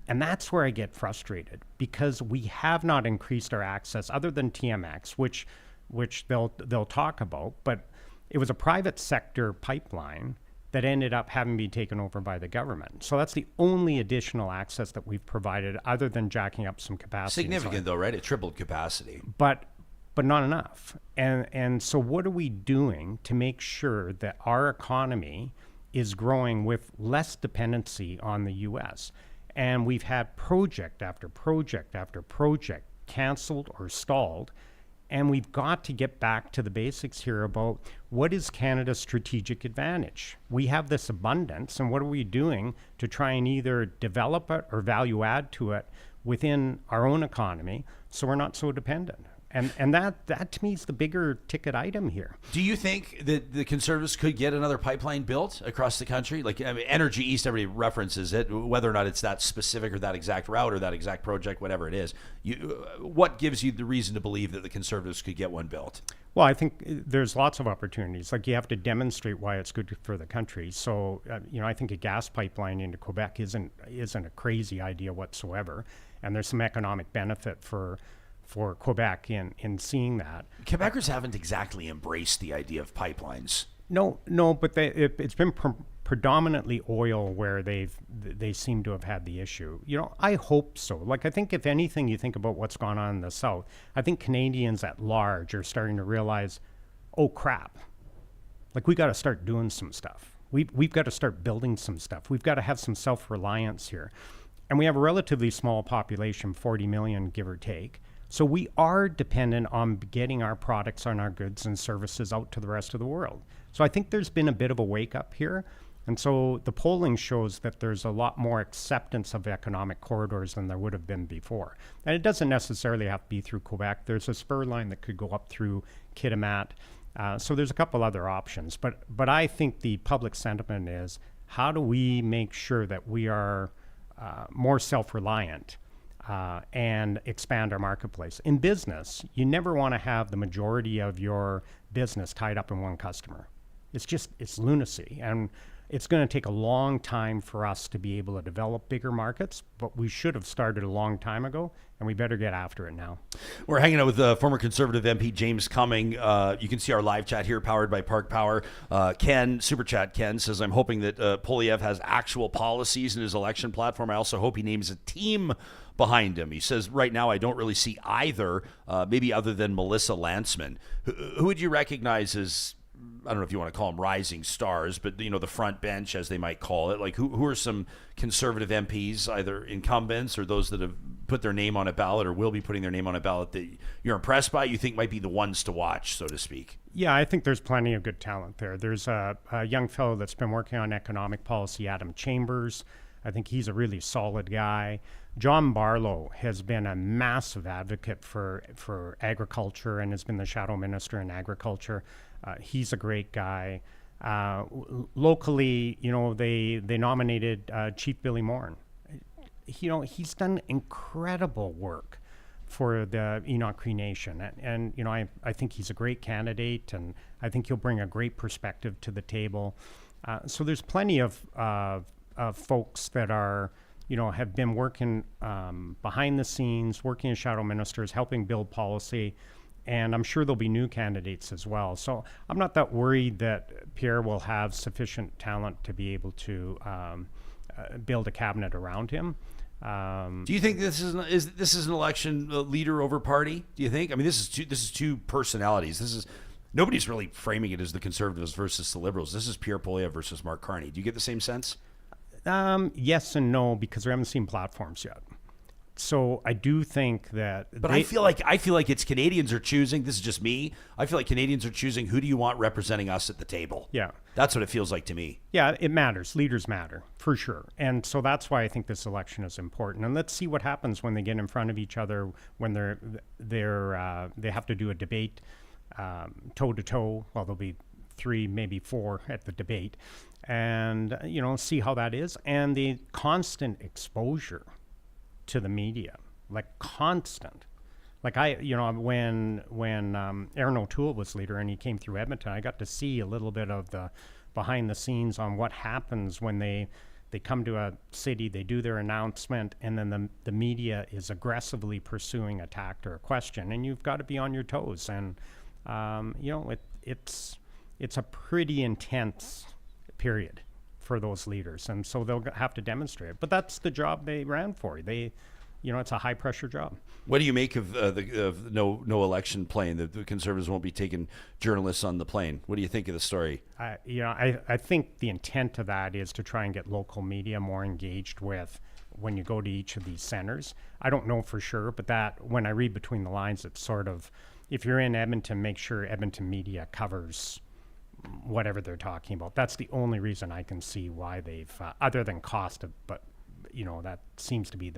And that's where I get frustrated, because we have not increased our access other than TMX, which they'll talk about, but it was a private sector pipeline that ended up having to be taken over by the government. So that's the only additional access that we've provided, other than jacking up some capacity. Significant though, right? It tripled capacity. But not enough. And so what are we doing to make sure that our economy is growing with less dependency on the U.S.? And we've had project after project after project canceled or stalled. And we've got to get back to the basics here about what is Canada's strategic advantage. We have this abundance, and what are we doing to try and either develop it or value add to it within our own economy so we're not so dependent? And that to me is the bigger ticket item here. Do you think that the Conservatives could get another pipeline built across the country? Like, I mean, Energy East, everybody references it, whether or not it's that specific or that exact route or that exact project, whatever it is. What gives you the reason to believe that the Conservatives could get one built? Well, I think there's lots of opportunities. Like, you have to demonstrate why it's good for the country. So, I think a gas pipeline into Quebec isn't a crazy idea whatsoever. And there's some economic benefit for Quebec in seeing that. Quebecers haven't exactly embraced the idea of pipelines. No, but it's been predominantly oil where they seem to have had the issue. I hope so. Like, I think if anything, you think about what's gone on in the South, I think Canadians at large are starting to realize, oh crap, Like, we got to start doing some stuff. We've got to start building some stuff. We've got to have some self-reliance here. And we have a relatively small population, 40 million, give or take. So we are dependent on getting our products and our goods and services out to the rest of the world. So I think there's been a bit of a wake-up here. And so the polling shows that there's a lot more acceptance of economic corridors than there would have been before. And it doesn't necessarily have to be through Quebec. There's a spur line that could go up through Kitimat. So there's a couple other options. But I think the public sentiment is, how do we make sure that we are more self-reliant and expand our marketplace? In business, you never want to have the majority of your business tied up in one customer. It's lunacy. And it's going to take a long time for us to be able to develop bigger markets, but we should have started a long time ago, and we better get after it now. We're hanging out with former Conservative MP James Cumming. You can see our live chat here, powered by Park Power. Ken, Super Chat Ken, says, I'm hoping that Poilievre has actual policies in his election platform. I also hope he names a team behind him. He says, right now, I don't really see either, maybe other than Melissa Lantsman. Who would you recognize as, I don't know if you want to call them rising stars, but, you know, the front bench, as they might call it? Like, who are some Conservative MPs, either incumbents or those that have put their name on a ballot or will be putting their name on a ballot, that you're impressed by, you think might be the ones to watch, so to speak? Yeah, I think there's plenty of good talent there. There's a young fellow that's been working on economic policy, Adam Chambers. I think he's a really solid guy. John Barlow has been a massive advocate for agriculture and has been the shadow minister in agriculture. He's a great guy. Locally, you know, they nominated Chief Billy Morin. You know, he's done incredible work for the Enoch Cree Nation. And you know, I think he's a great candidate, and I think he'll bring a great perspective to the table. So there's plenty of folks that are, you know, have been working behind the scenes, working as shadow ministers, helping build policy. And I'm sure there'll be new candidates as well. So I'm not that worried that Pierre will have sufficient talent to be able to build a cabinet around him. Do you think this is an election leader over party? Do you think? I mean, this is two personalities. Nobody's really framing it as the Conservatives versus the Liberals. This is Pierre Poilievre versus Mark Carney. Do you get the same sense? Yes and no, because we haven't seen platforms yet. So I do think that, but I feel like it's Canadians are choosing. This is just me. I feel like Canadians are choosing, who do you want representing us at the table? Yeah, that's what it feels like to me. Yeah, it matters. Leaders matter for sure, and so that's why I think this election is important. And let's see what happens when they get in front of each other, when they have to do a debate toe to toe. Well, there'll be 3, maybe 4 at the debate, and you know, see how that is, and the constant exposure to the media, like constant. Like when Aaron O'Toole was leader and he came through Edmonton, I got to see a little bit of the behind the scenes on what happens when they come to a city, they do their announcement, and then the media is aggressively pursuing a tact or a question, and you've got to be on your toes. And you know, it's a pretty intense period for those leaders, and so they'll have to demonstrate it. But that's the job they ran for. It's a high pressure job. What do you make of no election plane? The Conservatives won't be taking journalists on the plane. What do you think of the story? I think the intent of that is to try and get local media more engaged with when you go to each of these centers. I don't know for sure, but that when I read between the lines, it's sort of, if you're in Edmonton, make sure Edmonton media covers whatever they're talking about. That's the only reason I can see why they've, other than cost, but you know, that seems to be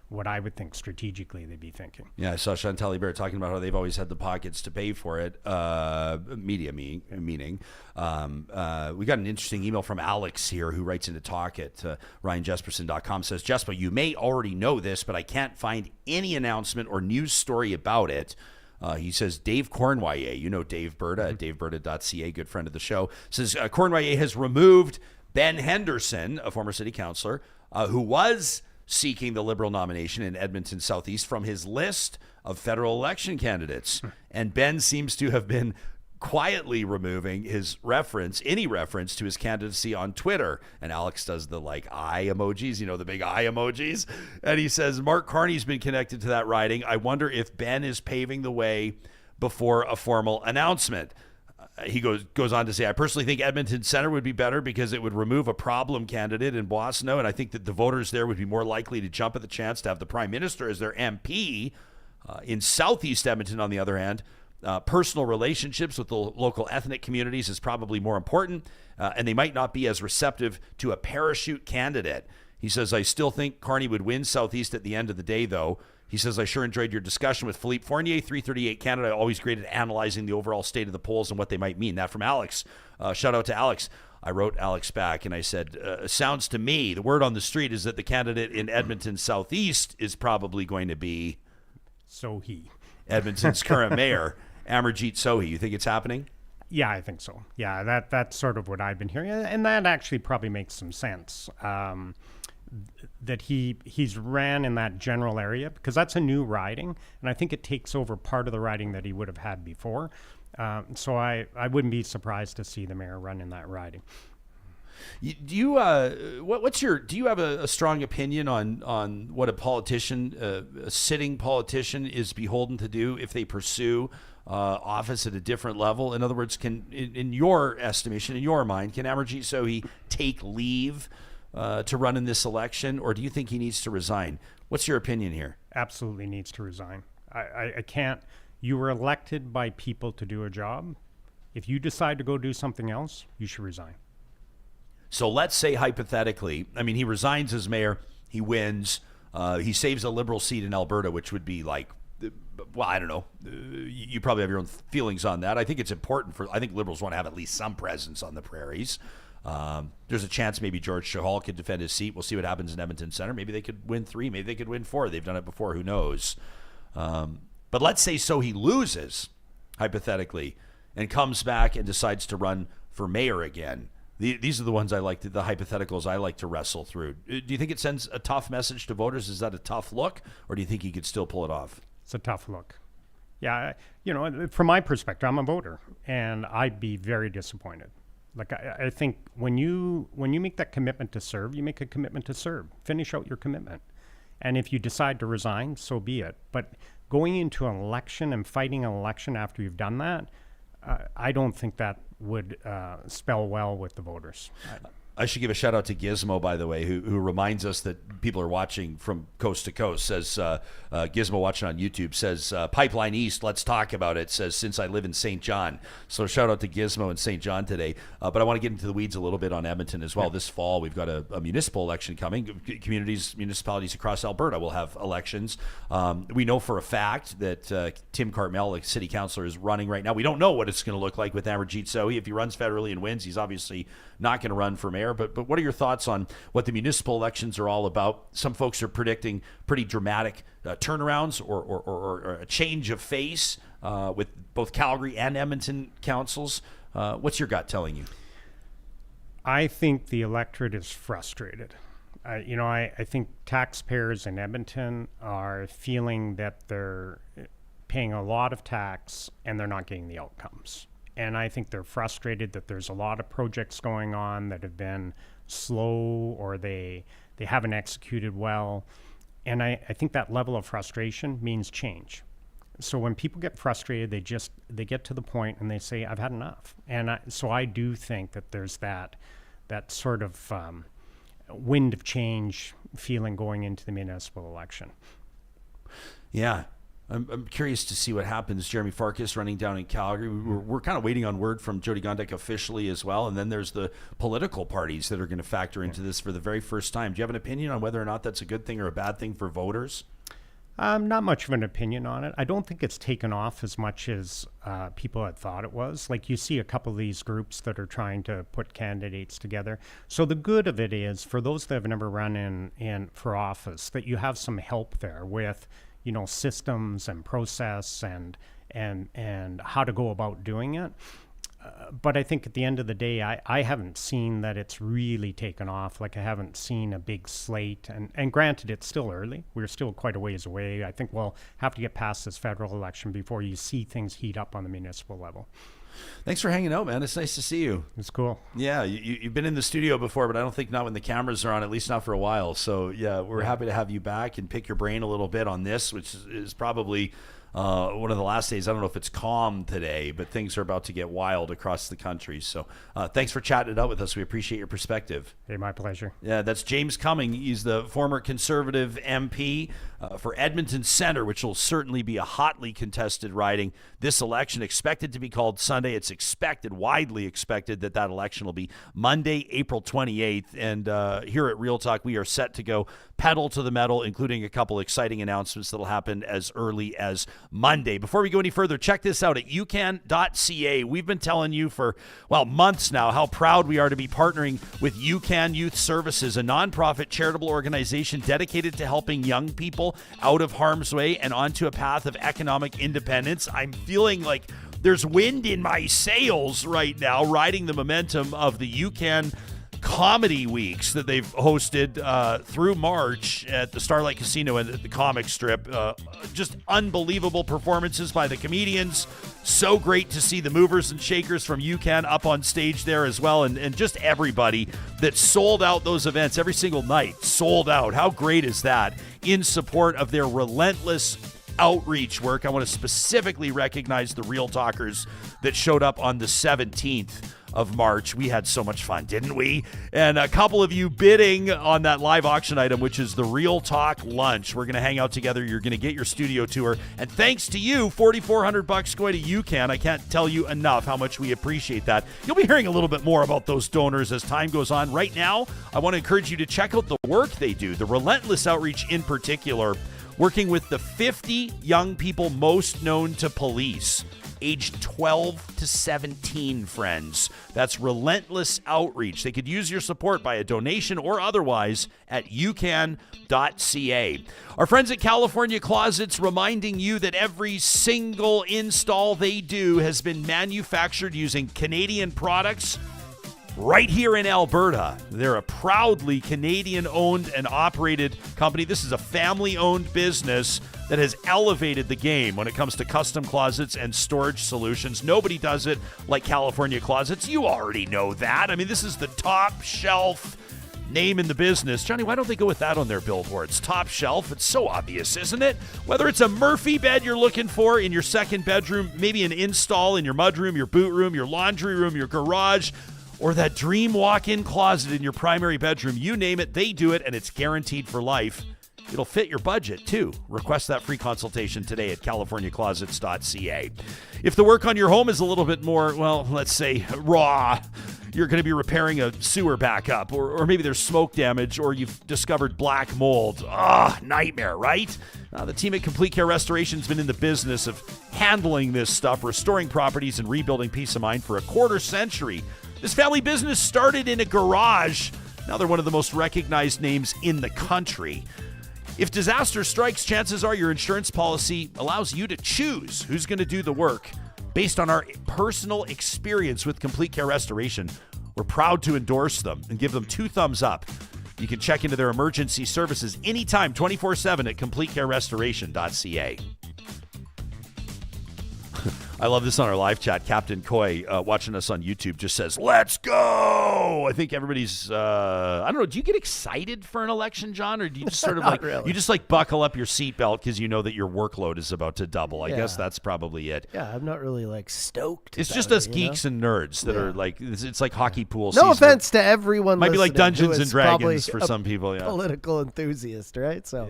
what I would think strategically they'd be thinking. Yeah, I saw Chantal Hébert talking about how they've always had the pockets to pay for it. Media meaning. We got an interesting email from Alex here, who writes into talk at RyanJesperson.com. Says, Jespo, you may already know this, but I can't find any announcement or news story about it. He says Dave Cournoyer, you know Dave Berta at daveberta.ca, good friend of the show, says Cournoyer has removed Ben Henderson, a former city councillor, who was seeking the Liberal nomination in Edmonton Southeast, from his list of federal election candidates. And Ben seems to have been quietly removing any reference to his candidacy on Twitter. And Alex does the eye emojis, the big eye emojis. And he says, Mark Carney's been connected to that riding. I wonder if Ben is paving the way before a formal announcement. He goes on to say, I personally think Edmonton-Centre would be better because it would remove a problem candidate in Boissonnault, and I think that the voters there would be more likely to jump at the chance to have the Prime Minister as their MP. In Southeast Edmonton, on the other hand, personal relationships with the local ethnic communities is probably more important, and they might not be as receptive to a parachute candidate. He says, I still think Carney would win Southeast at the end of the day, though. He says, I sure enjoyed your discussion with Philippe Fournier, 338 Canada. Always great at analyzing the overall state of the polls and what they might mean. That from Alex. Shout out to Alex. I wrote Alex back and I said, sounds to me, the word on the street is that the candidate in Edmonton Southeast is probably going to be Edmonton's current mayor, Amarjeet Sohi. You think it's happening? Yeah, I think so. Yeah, that's sort of what I've been hearing. And that actually probably makes some sense. That he's ran in that general area because that's a new riding, and I think it takes over part of the riding that he would have had before. So I wouldn't be surprised to see the mayor run in that riding. Do you have a strong opinion on what a politician, a sitting politician, is beholden to do if they pursue office at a different level? In other words, in your estimation, in your mind, can Amarjeet Sohi take leave to run in this election, or do you think he needs to resign? What's your opinion here? Absolutely needs to resign. I can't. You were elected by people to do a job. If you decide to go do something else, you should resign. So let's say hypothetically, I mean, he resigns as mayor, he wins, he saves a Liberal seat in Alberta, which would be like, well, I don't know. You probably have your own feelings on that. I think it's important I think Liberals want to have at least some presence on the prairies. There's a chance maybe George Chahal could defend his seat. We'll see what happens in Edmonton-Centre. Maybe they could win 3. Maybe they could win 4. They've done it before. Who knows? But let's say he loses, hypothetically, and comes back and decides to run for mayor again. These are the ones the hypotheticals I like to wrestle through. Do you think it sends a tough message to voters? Is that a tough look? Or do you think he could still pull it off? It's a tough look. Yeah, from my perspective, I'm a voter, and I'd be very disappointed. Like, I think when you make that commitment to serve, you make a commitment to serve. Finish out your commitment. And if you decide to resign, so be it. But going into an election and fighting an election after you've done that, I don't think that would spell well with the voters. I should give a shout out to Gizmo, by the way, who reminds us that people are watching from coast to coast. Says Gizmo watching on YouTube says Pipeline East, let's talk about it. Says since I live in St. John. So shout out to Gizmo in St. John today. But I want to get into the weeds a little bit on Edmonton as well. Yeah. This fall we've got a municipal election coming. Municipalities across Alberta will have elections. We know for a fact that Tim Cartmel, the city councillor, is running right now. We don't know what it's going to look like with Amarjeet Sohi. If he runs federally and wins, he's obviously not going to run for mayor. But what are your thoughts on what the municipal elections are all about? Some folks are predicting pretty dramatic turnarounds or a change of face with both Calgary and Edmonton councils. What's your gut telling you? I think the electorate is frustrated. I think taxpayers in Edmonton are feeling that they're paying a lot of tax and they're not getting the outcomes. And I think they're frustrated that there's a lot of projects going on that have been slow or they haven't executed well. And I think that level of frustration means change. So when people get frustrated, they get to the point and they say, I've had enough. And so I do think that there's that sort of wind of change feeling going into the municipal election. Yeah. I'm curious to see what happens. Jeremy Farkas running down in Calgary. We're kind of waiting on word from Jody Gondek officially as well. And then there's the political parties that are going to factor into this for the very first time. Do you have an opinion on whether or not that's a good thing or a bad thing for voters? Not much of an opinion on it. I don't think it's taken off as much as people had thought it was. Like, you see a couple of these groups that are trying to put candidates together. So the good of it is, for those that have never run in for office, that you have some help there with systems and process and how to go about doing it. But I think at the end of the day, I haven't seen that it's really taken off. Like, I haven't seen a big slate. And granted, it's still early. We're still quite a ways away. I think we'll have to get past this federal election before you see things heat up on the municipal level. Thanks for hanging out, man. It's nice to see you. It's cool. Yeah, you've been in the studio before, but I don't think not when the cameras are on, at least not for a while. So, yeah, we're happy to have you back and pick your brain a little bit on this, which is probably one of the last days. I don't know if it's calm today, but things are about to get wild across the country. So thanks for chatting it out with us. We appreciate your perspective. Hey, my pleasure. Yeah, that's James Cumming. He's the former Conservative MP for Edmonton-Centre, which will certainly be a hotly contested riding this election, expected to be called Sunday. It's widely expected that election will be Monday, April 28th. And here at Real Talk, we are set to go pedal to the metal, including a couple exciting announcements that'll happen as early as Monday. Before we go any further, check this out at ucan.ca. We've been telling you for, months now how proud we are to be partnering with UCAN Youth Services, a nonprofit charitable organization dedicated to helping young people out of harm's way and onto a path of economic independence. I'm feeling like there's wind in my sails right now, riding the momentum of the UCAN comedy weeks that they've hosted through March at the Starlight Casino and at the comic strip. Just unbelievable performances by the comedians. So great to see the movers and shakers from UCAN up on stage there as well, and just everybody that sold out those events every single night. Sold out. How great is that? In support of their relentless outreach work. I want to specifically recognize the Real Talkers that showed up on the 17th of March. We had so much fun, didn't we? And a couple of you bidding on that live auction item, which is the Real Talk lunch. We're going to hang out together. You're going to get your studio tour. And thanks to you, $4,400 going to UCAN. I can't tell you enough how much we appreciate that. You'll be hearing a little bit more about those donors as time goes on. Right now, I want to encourage you to check out the work they do, the relentless outreach in particular, working with the 50 young people most known to police, aged 12 to 17, friends. That's relentless outreach. They could use your support by a donation or otherwise at ucan.ca. Our friends at California Closets reminding you that every single install they do has been manufactured using Canadian products right here in Alberta. They're a proudly Canadian-owned and operated company. This is a family-owned business that has elevated the game when it comes to custom closets and storage solutions. Nobody does it like California Closets. You already know that. I mean, this is the top shelf name in the business. Johnny, why don't they go with that on their billboards? Top shelf. It's so obvious, isn't it? Whether it's a Murphy bed you're looking for in your second bedroom, maybe an install in your mudroom, your boot room, your laundry room, your garage, or that dream walk-in closet in your primary bedroom, you name it, they do it, and it's guaranteed for life. It'll fit your budget, too. Request that free consultation today at californiaclosets.ca. If the work on your home is a little bit more, let's say, raw, you're going to be repairing a sewer backup, or maybe there's smoke damage, or you've discovered black mold. Nightmare, right? The team at Complete Care Restoration has been in the business of handling this stuff, restoring properties and rebuilding peace of mind for a quarter century. This family business started in a garage. Now they're one of the most recognized names in the country. If disaster strikes, chances are your insurance policy allows you to choose who's going to do the work. Based on our personal experience with Complete Care Restoration, we're proud to endorse them and give them 2 thumbs up. You can check into their emergency services anytime, 24/7 at CompleteCareRestoration.ca. I love this on our live chat. Captain Coy, watching us on YouTube, just says, "Let's go!" I think everybody's, I don't know, do you get excited for an election, John? Or do you just sort of really. You just buckle up your seatbelt because you know that your workload is about to double? I guess that's probably it. Yeah, I'm not really stoked. It's just us geeks and nerds that are it's like hockey pool No season. offense to everyone. Might be like Dungeons who and is Dragons for probably some people, yeah. Political enthusiast, right? So,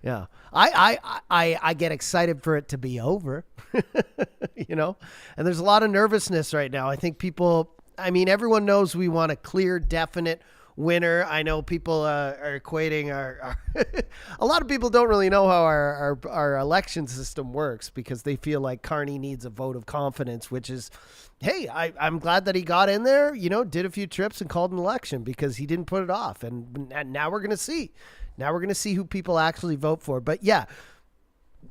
yeah. I get excited for it to be over, and there's a lot of nervousness right now. I think everyone knows we want a clear, definite winner. I know people are equating our a lot of people don't really know how our election system works because they feel like Carney needs a vote of confidence, which is, hey, I'm glad that he got in there, did a few trips and called an election because he didn't put it off. And now we're going to see. Now we're going to see who people actually vote for. But yeah,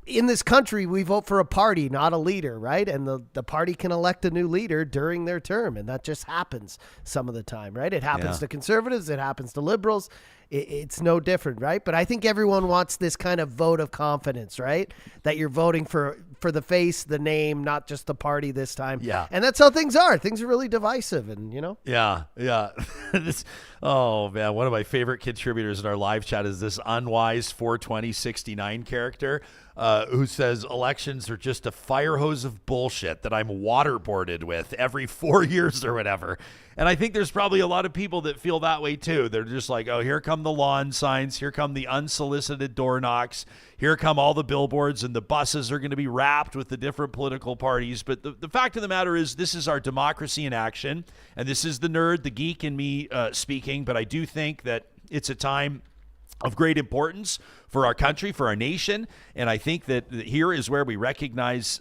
in this country, we vote for a party, not a leader, right? And the party can elect a new leader during their term. And that just happens some of the time, right? It happens to conservatives. It happens to liberals. it's no different, right? But I think everyone wants this kind of vote of confidence, right? That you're voting for the face, the name, not just the party this time. Yeah. And that's how things are. Things are really divisive, and Yeah. Oh man, one of my favorite contributors in our live chat is this unwise 42069 character who says elections are just a fire hose of bullshit that I'm waterboarded with every 4 years or whatever. And I think there's probably a lot of people that feel that way too. They're just like, oh, here come the lawn signs. Here come the unsolicited door knocks. Here come all the billboards, and the buses are going to be wrapped with the different political parties. But the fact of the matter is, this is our democracy in action. And this is the nerd, the geek in me speaking. But I do think that it's a time of great importance for our country, for our nation. And I think that here is where we recognize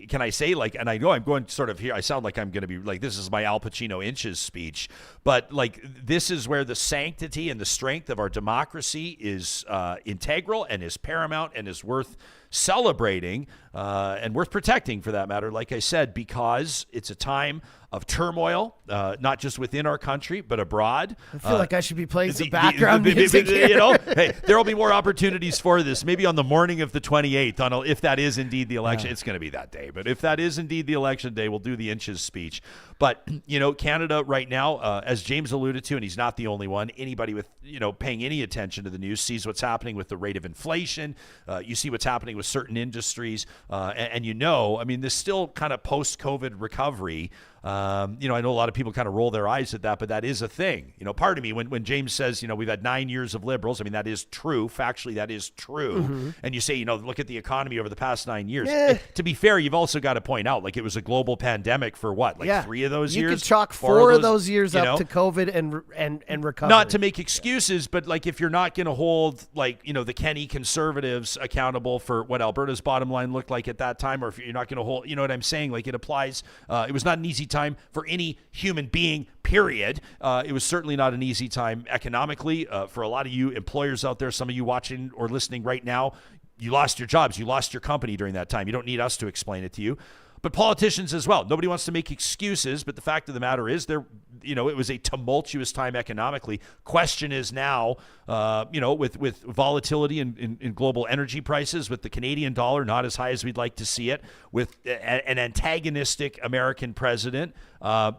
can I say, like, and I know I'm going sort of here, I sound like I'm going to be like, this is my Al Pacino Inches speech, but like, this is where the sanctity and the strength of our democracy is integral and is paramount and is worth celebrating and worth protecting, for that matter, like I said, because it's a time of turmoil, not just within our country, but abroad. I feel like I should be playing some background music here. Hey, there will be more opportunities for this. Maybe on the morning of the 28th, if that is indeed the election, it's going to be that day. But if that is indeed the election day, we'll do the Inches speech. But, Canada right now, as James alluded to, and he's not the only one, anybody with, paying any attention to the news sees what's happening with the rate of inflation. You see what's happening with certain industries. And this still kind of post-COVID recovery. I know a lot of people kind of roll their eyes at that, but that is a thing. Part of me, when James says, we've had 9 years of Liberals, that is true. Factually, that is true. Mm-hmm. And you say, look at the economy over the past 9 years. To be fair, you've also got to point out, like, it was a global pandemic for what? 3 of those years? You could chalk four of those years up to COVID and recovery. Not to make excuses, but like, if you're not going to hold, the Kenny Conservatives accountable for what Alberta's bottom line looked like at that time, or if you're not going to hold, what I'm saying? Like, it applies. It was not an easy time for any human being, period. It was certainly not an easy time economically for a lot of you employers out there. Some of you watching or listening right now, you lost your jobs, you lost your company during that time. You don't need us to explain it to you. But politicians as well. Nobody wants to make excuses, but the fact of the matter is, it was a tumultuous time economically. Question is now, with volatility in global energy prices, with the Canadian dollar not as high as we'd like to see it, with an antagonistic American president,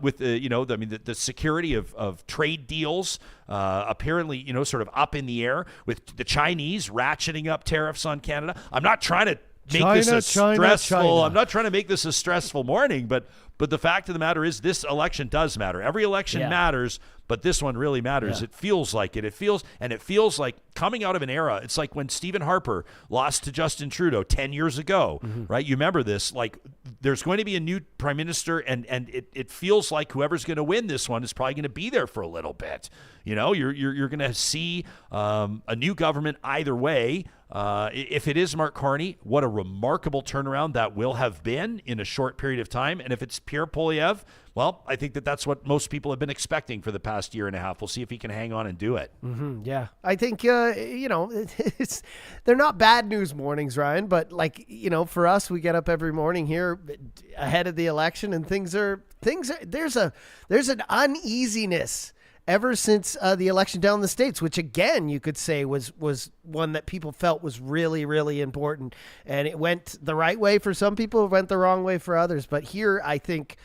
with the security of trade deals apparently sort of up in the air, with the Chinese ratcheting up tariffs on Canada. I'm not trying to stressful. I'm not trying to make this a stressful morning, but the fact of the matter is, this election does matter. Every election matters, but this one really matters. It feels like it. It feels like coming out of an era. It's like when Stephen Harper lost to Justin Trudeau 10 years ago, right? You remember this? Like, there's going to be a new prime minister, and it feels like whoever's going to win this one is probably going to be there for a little bit. You're going to see a new government either way. If it is Mark Carney, what a remarkable turnaround that will have been in a short period of time. And if it's Pierre Poilievre, well, I think that's what most people have been expecting for the past year and a half. We'll see if he can hang on and do it. Mm-hmm, yeah. I think, they're not bad news mornings, Ryan, but for us, we get up every morning here ahead of the election, and there's an uneasiness ever since the election down in the States, which again, you could say was one that people felt was really, really important. And it went the right way for some people, it went the wrong way for others. But here, I think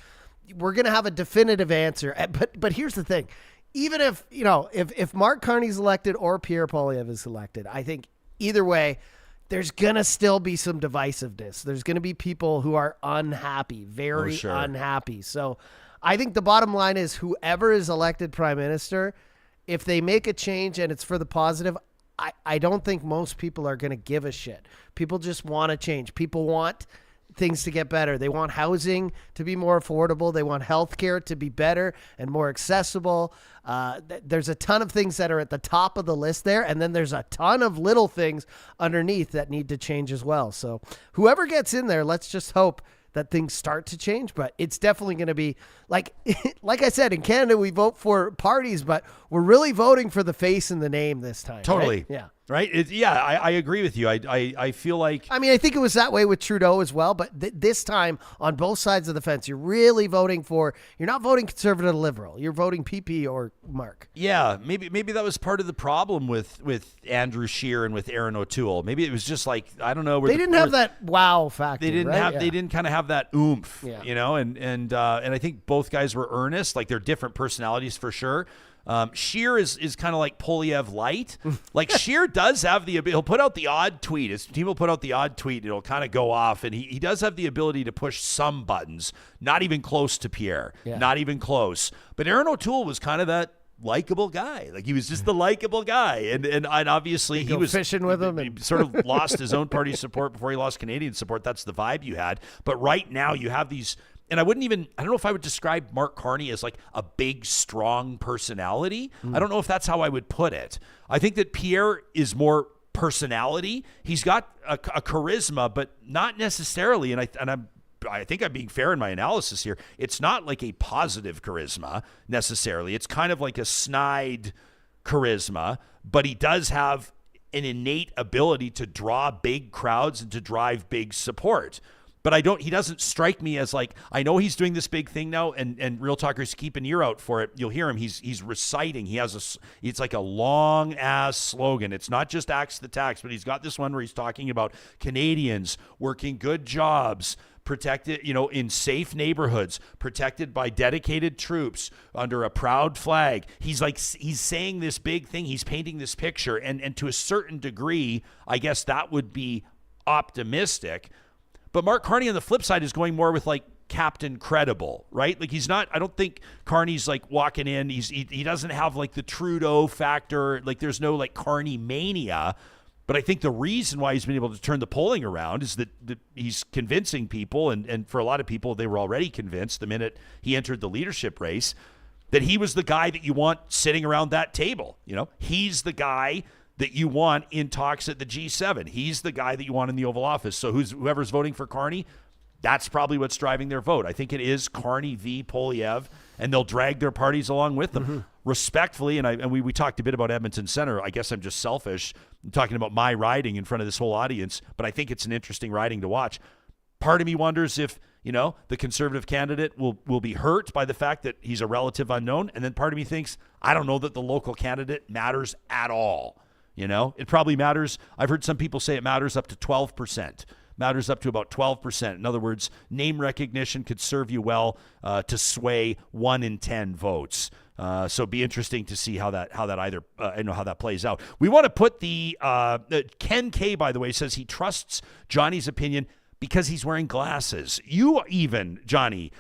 we're going to have a definitive answer. But here's the thing. Even if Mark Carney's elected or Pierre Poilievre is elected, I think either way, there's going to still be some divisiveness. There's going to be people who are unhappy, very unhappy. So I think the bottom line is, whoever is elected prime minister, if they make a change and it's for the positive, I don't think most people are going to give a shit. People just want to change. People want things to get better. They want housing to be more affordable. They want healthcare to be better and more accessible. There's a ton of things that are at the top of the list there, and then there's a ton of little things underneath that need to change as well. So whoever gets in there, let's just hope that things start to change. But it's definitely going to be like I said, in Canada, we vote for parties, but we're really voting for the face and the name this time. Totally. Right? Yeah. Right? I agree with you. I feel like... I mean, I think it was that way with Trudeau as well, but this time on both sides of the fence, you're really voting for... You're not voting Conservative Liberal. You're voting PP or Mark. Yeah, maybe that was part of the problem with Andrew Scheer and with Aaron O'Toole. Maybe it was just like, I don't know... They didn't have that wow factor, They didn't kind of have that oomph, Yeah. you know? And I think both guys were earnest. Like, they're different personalities for sure. Scheer is kind of like Poilievre light. Like, Scheer does have he'll put out the odd tweet. His team will put out the odd tweet. It'll kind of go off, and he does have the ability to push some buttons. Not even close to Pierre. Yeah. Not even close. But Aaron O'Toole was kind of that likable guy. Like, he was just the likable guy, and obviously he was fishing with him. He sort of lost his own party support before he lost Canadian support. That's the vibe you had. But right now you have these. And I don't know if I would describe Mark Carney as like a big, strong personality. I don't know if that's how I would put it. I think that Pierre is more personality. He's got a charisma, but not necessarily. And I think I'm being fair in my analysis here. It's not like a positive charisma necessarily. It's kind of like a snide charisma, but he does have an innate ability to draw big crowds and to drive big support. But he doesn't strike me as like, I know he's doing this big thing now, and Real Talkers keep an ear out for it. You'll hear him. He's reciting. It's like a long ass slogan. It's not just axe the tax, but he's got this one where he's talking about Canadians working good jobs, protected, in safe neighborhoods, protected by dedicated troops under a proud flag. He's saying this big thing. He's painting this picture. And to a certain degree, I guess that would be optimistic. But Mark Carney on the flip side is going more with like Captain Credible, right? Like, he's not, I don't think Carney's like walking in. He doesn't have like the Trudeau factor. Like, there's no like Carney mania. But I think the reason why he's been able to turn the polling around is that he's convincing people. And for a lot of people, they were already convinced the minute he entered the leadership race that he was the guy that you want sitting around that table. He's the guy that you want in talks at the G7. He's the guy that you want in the Oval Office. So whoever's voting for Carney, that's probably what's driving their vote. I think it is Carney v. Poilievre, and they'll drag their parties along with them. Mm-hmm. Respectfully, and we talked a bit about Edmonton-Centre. I guess I'm just selfish. I'm talking about my riding in front of this whole audience, but I think it's an interesting riding to watch. Part of me wonders if, the Conservative candidate will be hurt by the fact that he's a relative unknown, and then part of me thinks, I don't know that the local candidate matters at all. It probably matters. I've heard some people say it matters up to 12%, matters up to about 12%. In other words, name recognition could serve you well to sway 1 in 10 votes. So it'd be interesting to see how that plays out. We want to put Ken K, by the way, says he trusts Johnny's opinion because he's wearing glasses. You even, Johnny,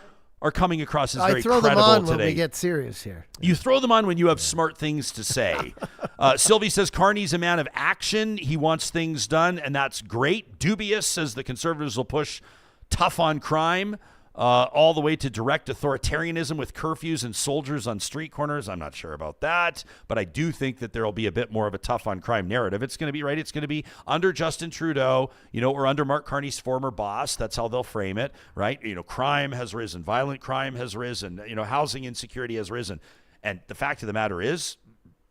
are coming across as very credible today. I throw them on when we get serious here. You throw them on when you have smart things to say. Sylvie says Carney's a man of action. He wants things done, and that's great. Dubious says the Conservatives will push tough on crime all the way to direct authoritarianism with curfews and soldiers on street corners. I'm not sure about that, but I do think that there will be a bit more of a tough on crime narrative. It's going to be right. It's going to be under Justin Trudeau, or under Mark Carney's former boss. That's how they'll frame it, right? Crime has risen, violent crime has risen, housing insecurity has risen. And the fact of the matter is,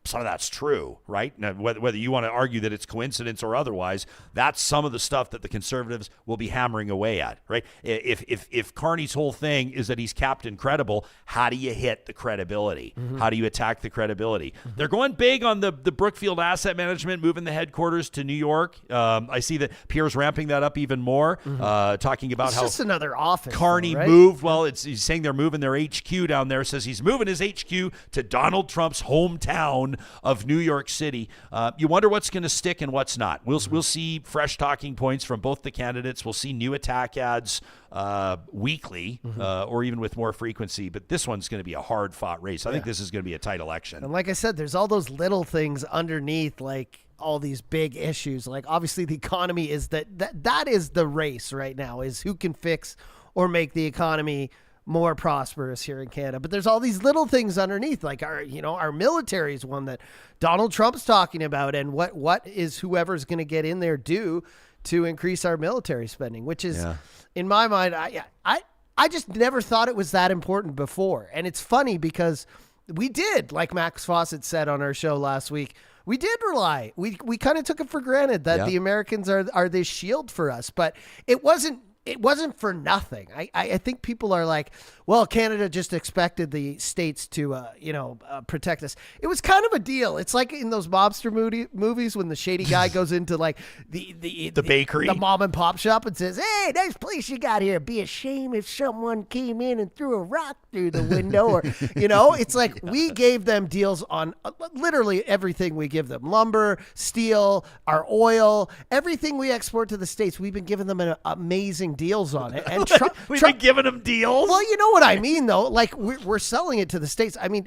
some of that's true, right? Now, whether you want to argue that it's coincidence or otherwise, that's some of the stuff that the Conservatives will be hammering away at, right? If Carney's whole thing is that he's Captain Credible, how do you hit the credibility? Mm-hmm. How do you attack the credibility? Mm-hmm. They're going big on the Brookfield Asset Management, moving the headquarters to New York. I see that Pierre's ramping that up even more, talking about how just another office. Carney moved. Well, he's saying they're moving their HQ down there. Says he's moving his HQ to Donald Trump's hometown of New York City. You wonder what's going to stick and what's not. We'll see fresh talking points from both the candidates. We'll see new attack ads weekly or even with more frequency. But this one's going to be a hard-fought race. I think this is going to be a tight election. And like I said, there's all those little things underneath, like all these big issues. Like, obviously the economy is that is the race right now, is who can fix or make the economy more prosperous here in Canada. But there's all these little things underneath, like our military is one that Donald Trump's talking about, and what is whoever's going to get in there do to increase our military spending, which is, in my mind, I just never thought it was that important before. And it's funny because we did, like Max Fawcett said on our show last week, We did rely. We kind of took it for granted that the Americans are this shield for us, but it wasn't for nothing. I think people are like, well, Canada just expected the states to, protect us. It was kind of a deal. It's like in those mobster movies when the shady guy goes into like the bakery, the mom and pop shop and says, hey, nice place you got here. Be a shame if someone came in and threw a rock through the window. Or, it's like we gave them deals on literally everything we give them. Lumber, steel, our oil, everything we export to the States. We've been giving them an amazing deals on it. And we've been giving them deals? Well, you know what I mean, though? Like, we're selling it to the States. I mean,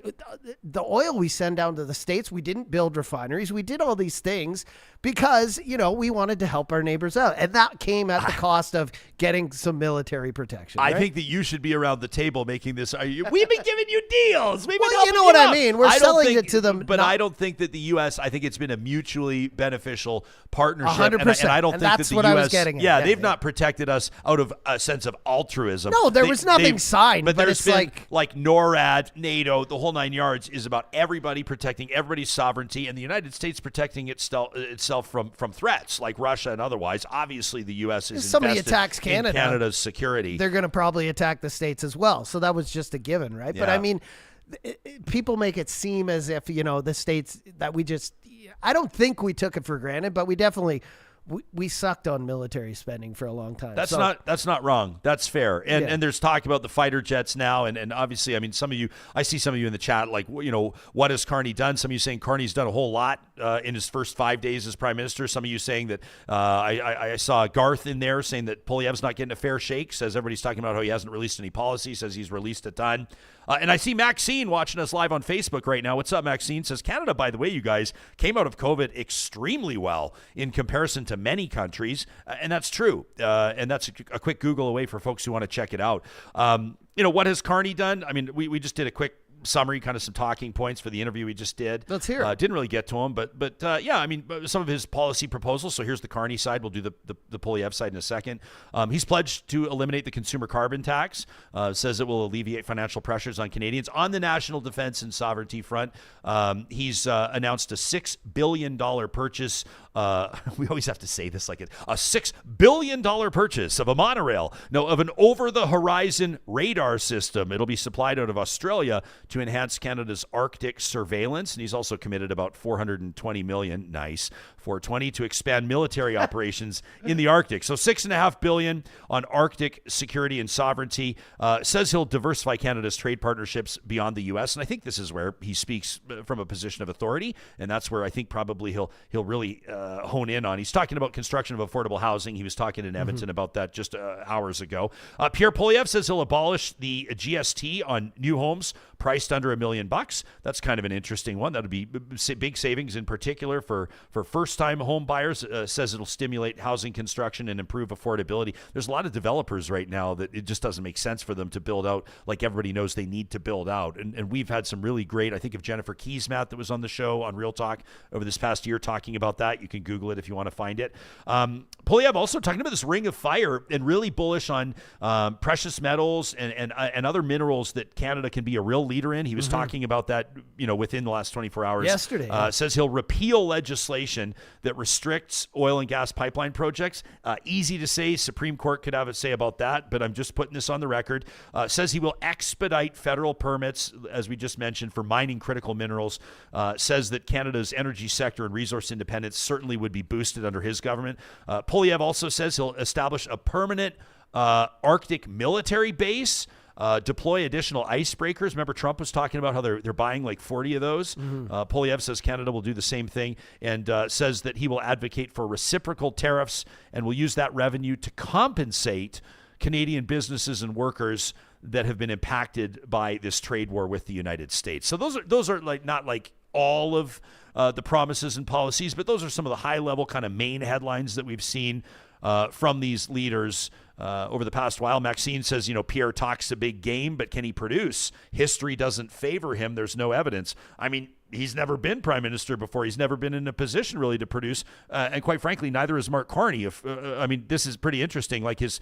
the oil we send down to the States, we didn't build refineries. We did all these things because, we wanted to help our neighbors out. And that came at the cost of getting some military protection. I right? think that you should be around the table making this. We've been giving you deals. We've been you know what I mean? We're selling it to them. But I don't think that the U.S., I think it's been a mutually beneficial partnership. 100%. And I don't think that that's the what U.S. I was getting at. They've not protected us out of a sense of altruism. No, there was nothing signed, but there's it's been like NORAD, NATO, the whole 9 yards is about everybody protecting everybody's sovereignty and the United States protecting itself from threats like Russia and otherwise. Obviously, the U.S. is if somebody invested attacks Canada, in Canada's security. They're going to probably attack the States as well. So that was just a given, right? But I mean, people make it seem as if, the States that I don't think we took it for granted, but we definitely we sucked on military spending for a long time. That's not wrong. That's fair. And there's talk about the fighter jets now. And obviously, I mean, I see some of you in the chat, like, what has Carney done? Some of you saying Carney's done a whole lot in his first 5 days as prime minister. Some of you saying that I saw Garth in there saying that Poilievre's not getting a fair shake, says everybody's talking about how he hasn't released any policy, says he's released a ton. And I see Maxine watching us live on Facebook right now. What's up, Maxine? Says, Canada, by the way, you guys, came out of COVID extremely well in comparison to many countries. And that's true. And that's a quick Google away for folks who want to check it out. What has Carney done? I mean, we just did a quick summary, kind of some talking points for the interview we just did. Let's hear it. Didn't really get to him, but I mean, some of his policy proposals. So here's the Carney side. We'll do the Poilievre side in a second. He's pledged to eliminate the consumer carbon tax, says it will alleviate financial pressures on Canadians. On the national defense and sovereignty front, he's announced a $6 billion purchase. We always have to say this like a $6 billion purchase of a monorail. No, of an over-the-horizon radar system. It'll be supplied out of Australia to enhance Canada's Arctic surveillance. And he's also committed about $420 million, $420, to expand military operations in the Arctic. So $6.5 billion on Arctic security and sovereignty. Says he'll diversify Canada's trade partnerships beyond the U.S. And I think this is where he speaks from a position of authority. And that's where I think probably he'll really hone in on. He's talking about construction of affordable housing. He was talking in Edmonton about that just hours ago. Pierre Poilievre says he'll abolish the GST on new homes priced under $1 million. That's kind of an interesting one. That'll be big savings in particular for first-time home buyers. Says it'll stimulate housing construction and improve affordability. There's a lot of developers right now that it just doesn't make sense for them to build out like everybody knows they need to build out. And we've had some really great, I think of Jennifer Keesmaat that was on the show on Real Talk over this past year talking about that. You can Google it if you want to find it. Poilievre also talking about this ring of fire and really bullish on precious metals and other minerals that Canada can be a real leader in. He was talking about that, within the last 24 hours. Yesterday. Says he'll repeal legislation that restricts oil and gas pipeline projects. Easy to say. Supreme Court could have a say about that, but I'm just putting this on the record. Says he will expedite federal permits, as we just mentioned, for mining critical minerals. Says that Canada's energy sector and resource independence certainly would be boosted under his government. Poilievre also says he'll establish a permanent Arctic military base. Deploy additional icebreakers. Remember, Trump was talking about how they're buying like 40 of those. Poilievre says Canada will do the same thing and says that he will advocate for reciprocal tariffs and will use that revenue to compensate Canadian businesses and workers that have been impacted by this trade war with the United States. So those are like not like all of the promises and policies, but those are some of the high level kind of main headlines that we've seen from these leaders over the past while. Maxine says, Pierre talks a big game, but can he produce? History doesn't favor him. There's no evidence. I mean, he's never been prime minister before. He's never been in a position really to produce. And quite frankly, neither is Mark Carney. This is pretty interesting. Like his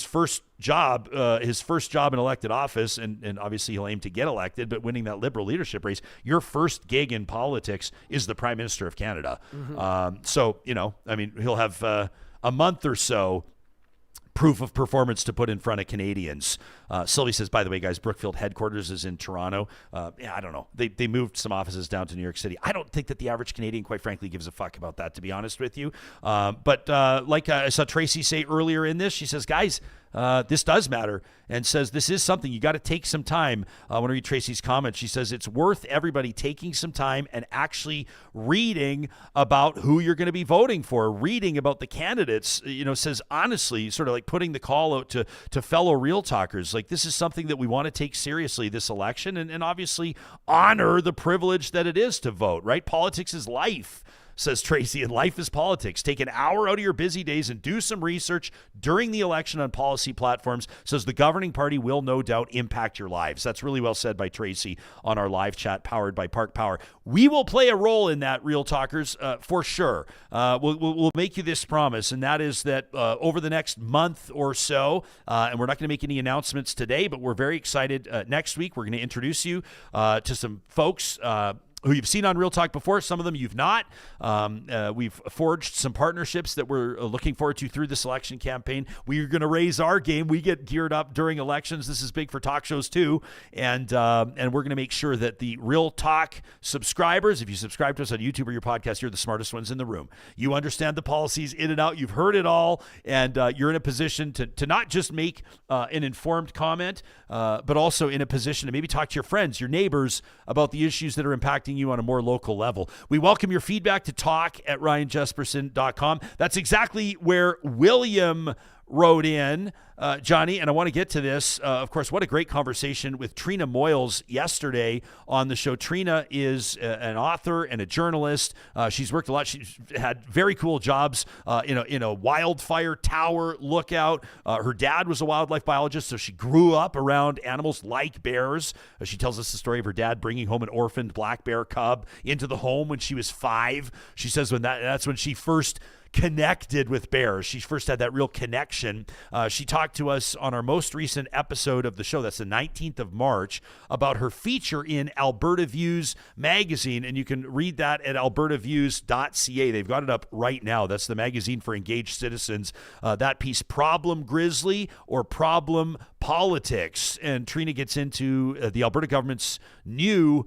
first job in elected office, and obviously he'll aim to get elected, but winning that Liberal leadership race, your first gig in politics is the Prime Minister of Canada. He'll have a month or so proof of performance to put in front of Canadians. Sylvie says, by the way, guys, Brookfield headquarters is in Toronto. I don't know. They moved some offices down to New York City. I don't think that the average Canadian, quite frankly, gives a fuck about that, to be honest with you. But I saw Tracy say earlier in this, she says, guys, this does matter, and says this is something you got to take some time. I want to read Tracy's comment. She says it's worth everybody taking some time and actually reading about who you're going to be voting for, reading about the candidates. Says honestly, sort of like putting the call out to fellow Real Talkers. Like, this is something that we want to take seriously this election, and obviously honor the privilege that it is to vote. Right? Politics is life, says Tracy, and life is politics. Take an hour out of your busy days and do some research during the election on policy platforms, says the governing party will no doubt impact your lives. That's really well said by Tracy on our live chat powered by Park Power. We will play a role in that, Real Talkers, for sure. We'll make you this promise, and that is that over the next month or so, and we're not going to make any announcements today, but we're very excited. Next week, we're going to introduce you to some folks who you've seen on Real Talk before. Some of them you've not. We've forged some partnerships that we're looking forward to through this election campaign. We're going to raise our game. We get geared up during elections. This is big for talk shows too. And we're going to make sure that the Real Talk subscribers, if you subscribe to us on YouTube or your podcast, you're the smartest ones in the room. You understand the policies in and out. You've heard it all. And you're in a position to not just make an informed comment, but also in a position to maybe talk to your friends, your neighbors about the issues that are impacting you on a more local level. We welcome your feedback to talk@ryanjesperson.com. That's exactly where William wrote in, Johnny, and I want to get to this. Of course, what a great conversation with Trina Moyles yesterday on the show. Trina is an author and a journalist. She's worked a lot. She's had very cool jobs in a wildfire tower lookout. Her dad was a wildlife biologist, so she grew up around animals like bears. She tells us the story of her dad bringing home an orphaned black bear cub into the home when she was 5. She says that's when she first connected with bears. She first had that real connection. She talked to us on our most recent episode of the show, that's the 19th of March, about her feature in Alberta Views magazine, and you can read that at albertaviews.ca. They've got it up right now. That's the magazine for engaged citizens. That piece, Problem Grizzly or Problem Politics, and Trina gets into the Alberta government's new,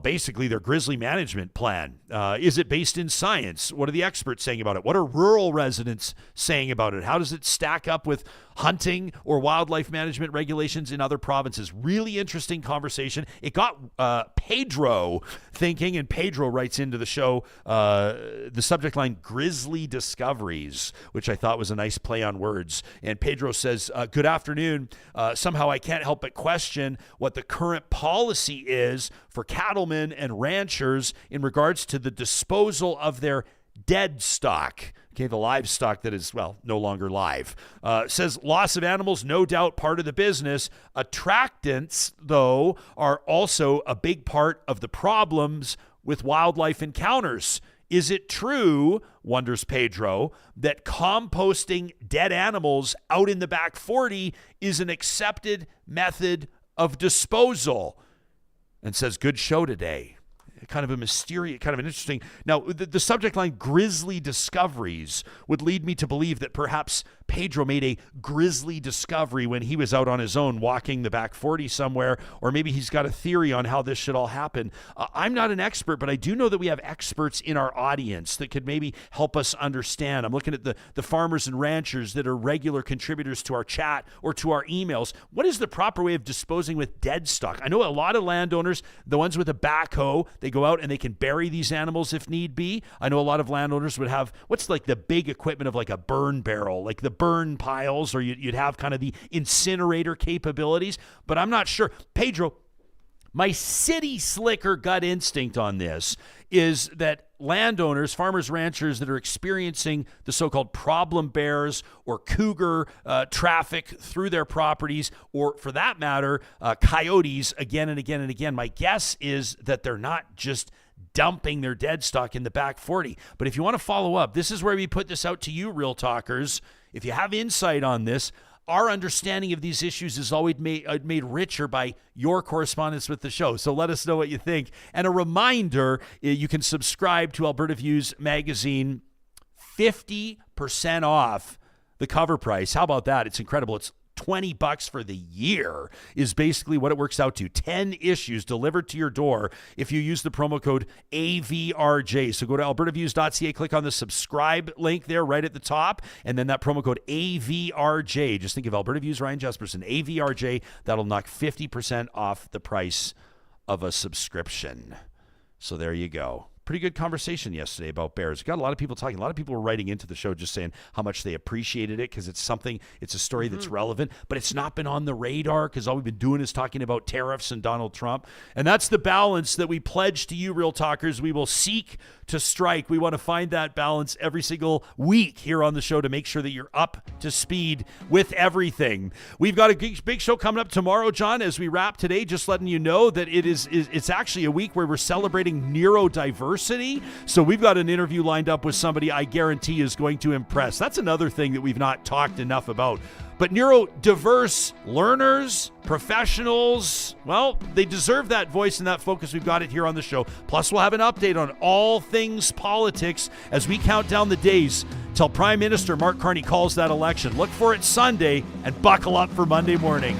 basically their Grizzly management plan. Is it based in science? What are the experts saying about it? What are rural residents saying about it? How does it stack up with hunting or wildlife management regulations in other provinces? Really interesting conversation. It got Pedro thinking, and Pedro writes into the show the subject line, Grizzly Discoveries, which I thought was a nice play on words. And Pedro says, good afternoon. Somehow I can't help but question what the current policy is for cattlemen and ranchers in regards to the disposal of their dead stock. Okay, the livestock that is, no longer live. Says loss of animals, no doubt part of the business. Attractants, though, are also a big part of the problems with wildlife encounters. Is it true, wonders Pedro, that composting dead animals out in the back 40 is an accepted method of disposal? And says, good show today. Kind of a mysterious, kind of an interesting. Now, the subject line, Grizzly Discoveries, would lead me to believe that perhaps Pedro made a grisly discovery when he was out on his own walking the back 40 somewhere, or maybe he's got a theory on how this should all happen. I'm not an expert, but I do know that we have experts in our audience that could maybe help us understand. I'm looking at the farmers and ranchers that are regular contributors to our chat or to our emails. What is the proper way of disposing with dead stock? I know a lot of landowners, the ones with a backhoe, they go out and they can bury these animals if need be. I know a lot of landowners would have, what's like the big equipment of like a burn barrel, like the burn piles, or you'd have kind of the incinerator capabilities, but I'm not sure. Pedro, My city slicker gut instinct on this is that landowners, farmers, ranchers that are experiencing the so-called problem bears or cougar traffic through their properties, or for that matter, coyotes again and again and again, my guess is that they're not just dumping their dead stock in the back 40. But if you want to follow up, this is where we put this out to you, Real Talkers. If you have insight on this, our understanding of these issues is always made richer by your correspondence with the show. So let us know what you think. And a reminder, you can subscribe to Alberta Views magazine, 50% off the cover price. How about that? It's incredible. It's $20 for the year is basically what it works out to. 10 issues delivered to your door if you use the promo code AVRJ. So go to albertaviews.ca, click on the subscribe link there right at the top, and then that promo code AVRJ. Just think of Alberta Views, Ryan Jesperson, AVRJ. That'll knock 50% off the price of a subscription. So there you go. Pretty good conversation yesterday about bears. Got a lot of people talking. A lot of people were writing into the show just saying how much they appreciated it because it's a story that's relevant, but it's not been on the radar because all we've been doing is talking about tariffs and Donald Trump. And that's the balance that we pledge to you, Real Talkers. We will seek to strike. We want to find that balance every single week here on the show to make sure that you're up to speed with everything. We've got a big show coming up tomorrow, John, as we wrap today, just letting you know that it's actually a week where we're celebrating neurodiversity. So we've got an interview lined up with somebody I guarantee is going to impress. That's another thing that we've not talked enough about. But neurodiverse learners, professionals, well, they deserve that voice and that focus. We've got it here on the show. Plus, we'll have an update on all things politics as we count down the days till Prime Minister Mark Carney calls that election. Look for it Sunday and buckle up for Monday morning.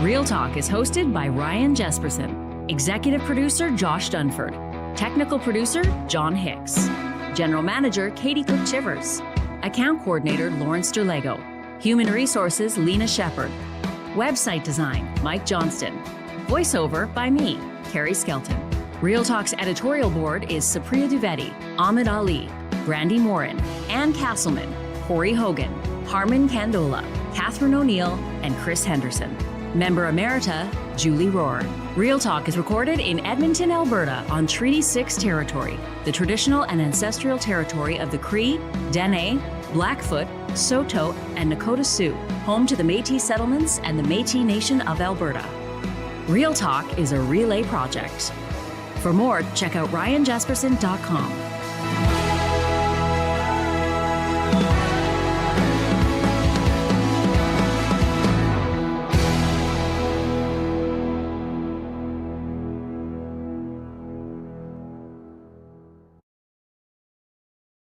Real Talk is hosted by Ryan Jesperson, executive producer Josh Dunford, technical producer John Hicks, general manager Katie Cook-Chivers, account coordinator Lawrence Derlego, human resources Lena Shepard, website design Mike Johnston, voiceover by me, Carrie Skelton. Real Talk's editorial board is Supriya Dwivedi, Ahmed Ali, Brandy Morin, Ann Castleman, Corey Hogan, Harman Candola, Catherine O'Neill, and Chris Henderson. Member Emerita, Julie Rohr. Real Talk is recorded in Edmonton, Alberta on Treaty 6 territory, the traditional and ancestral territory of the Cree, Dene, Blackfoot, Saulteaux, and Nakota Sioux, home to the Métis settlements and the Métis Nation of Alberta. Real Talk is a relay project. For more, check out ryanjesperson.com.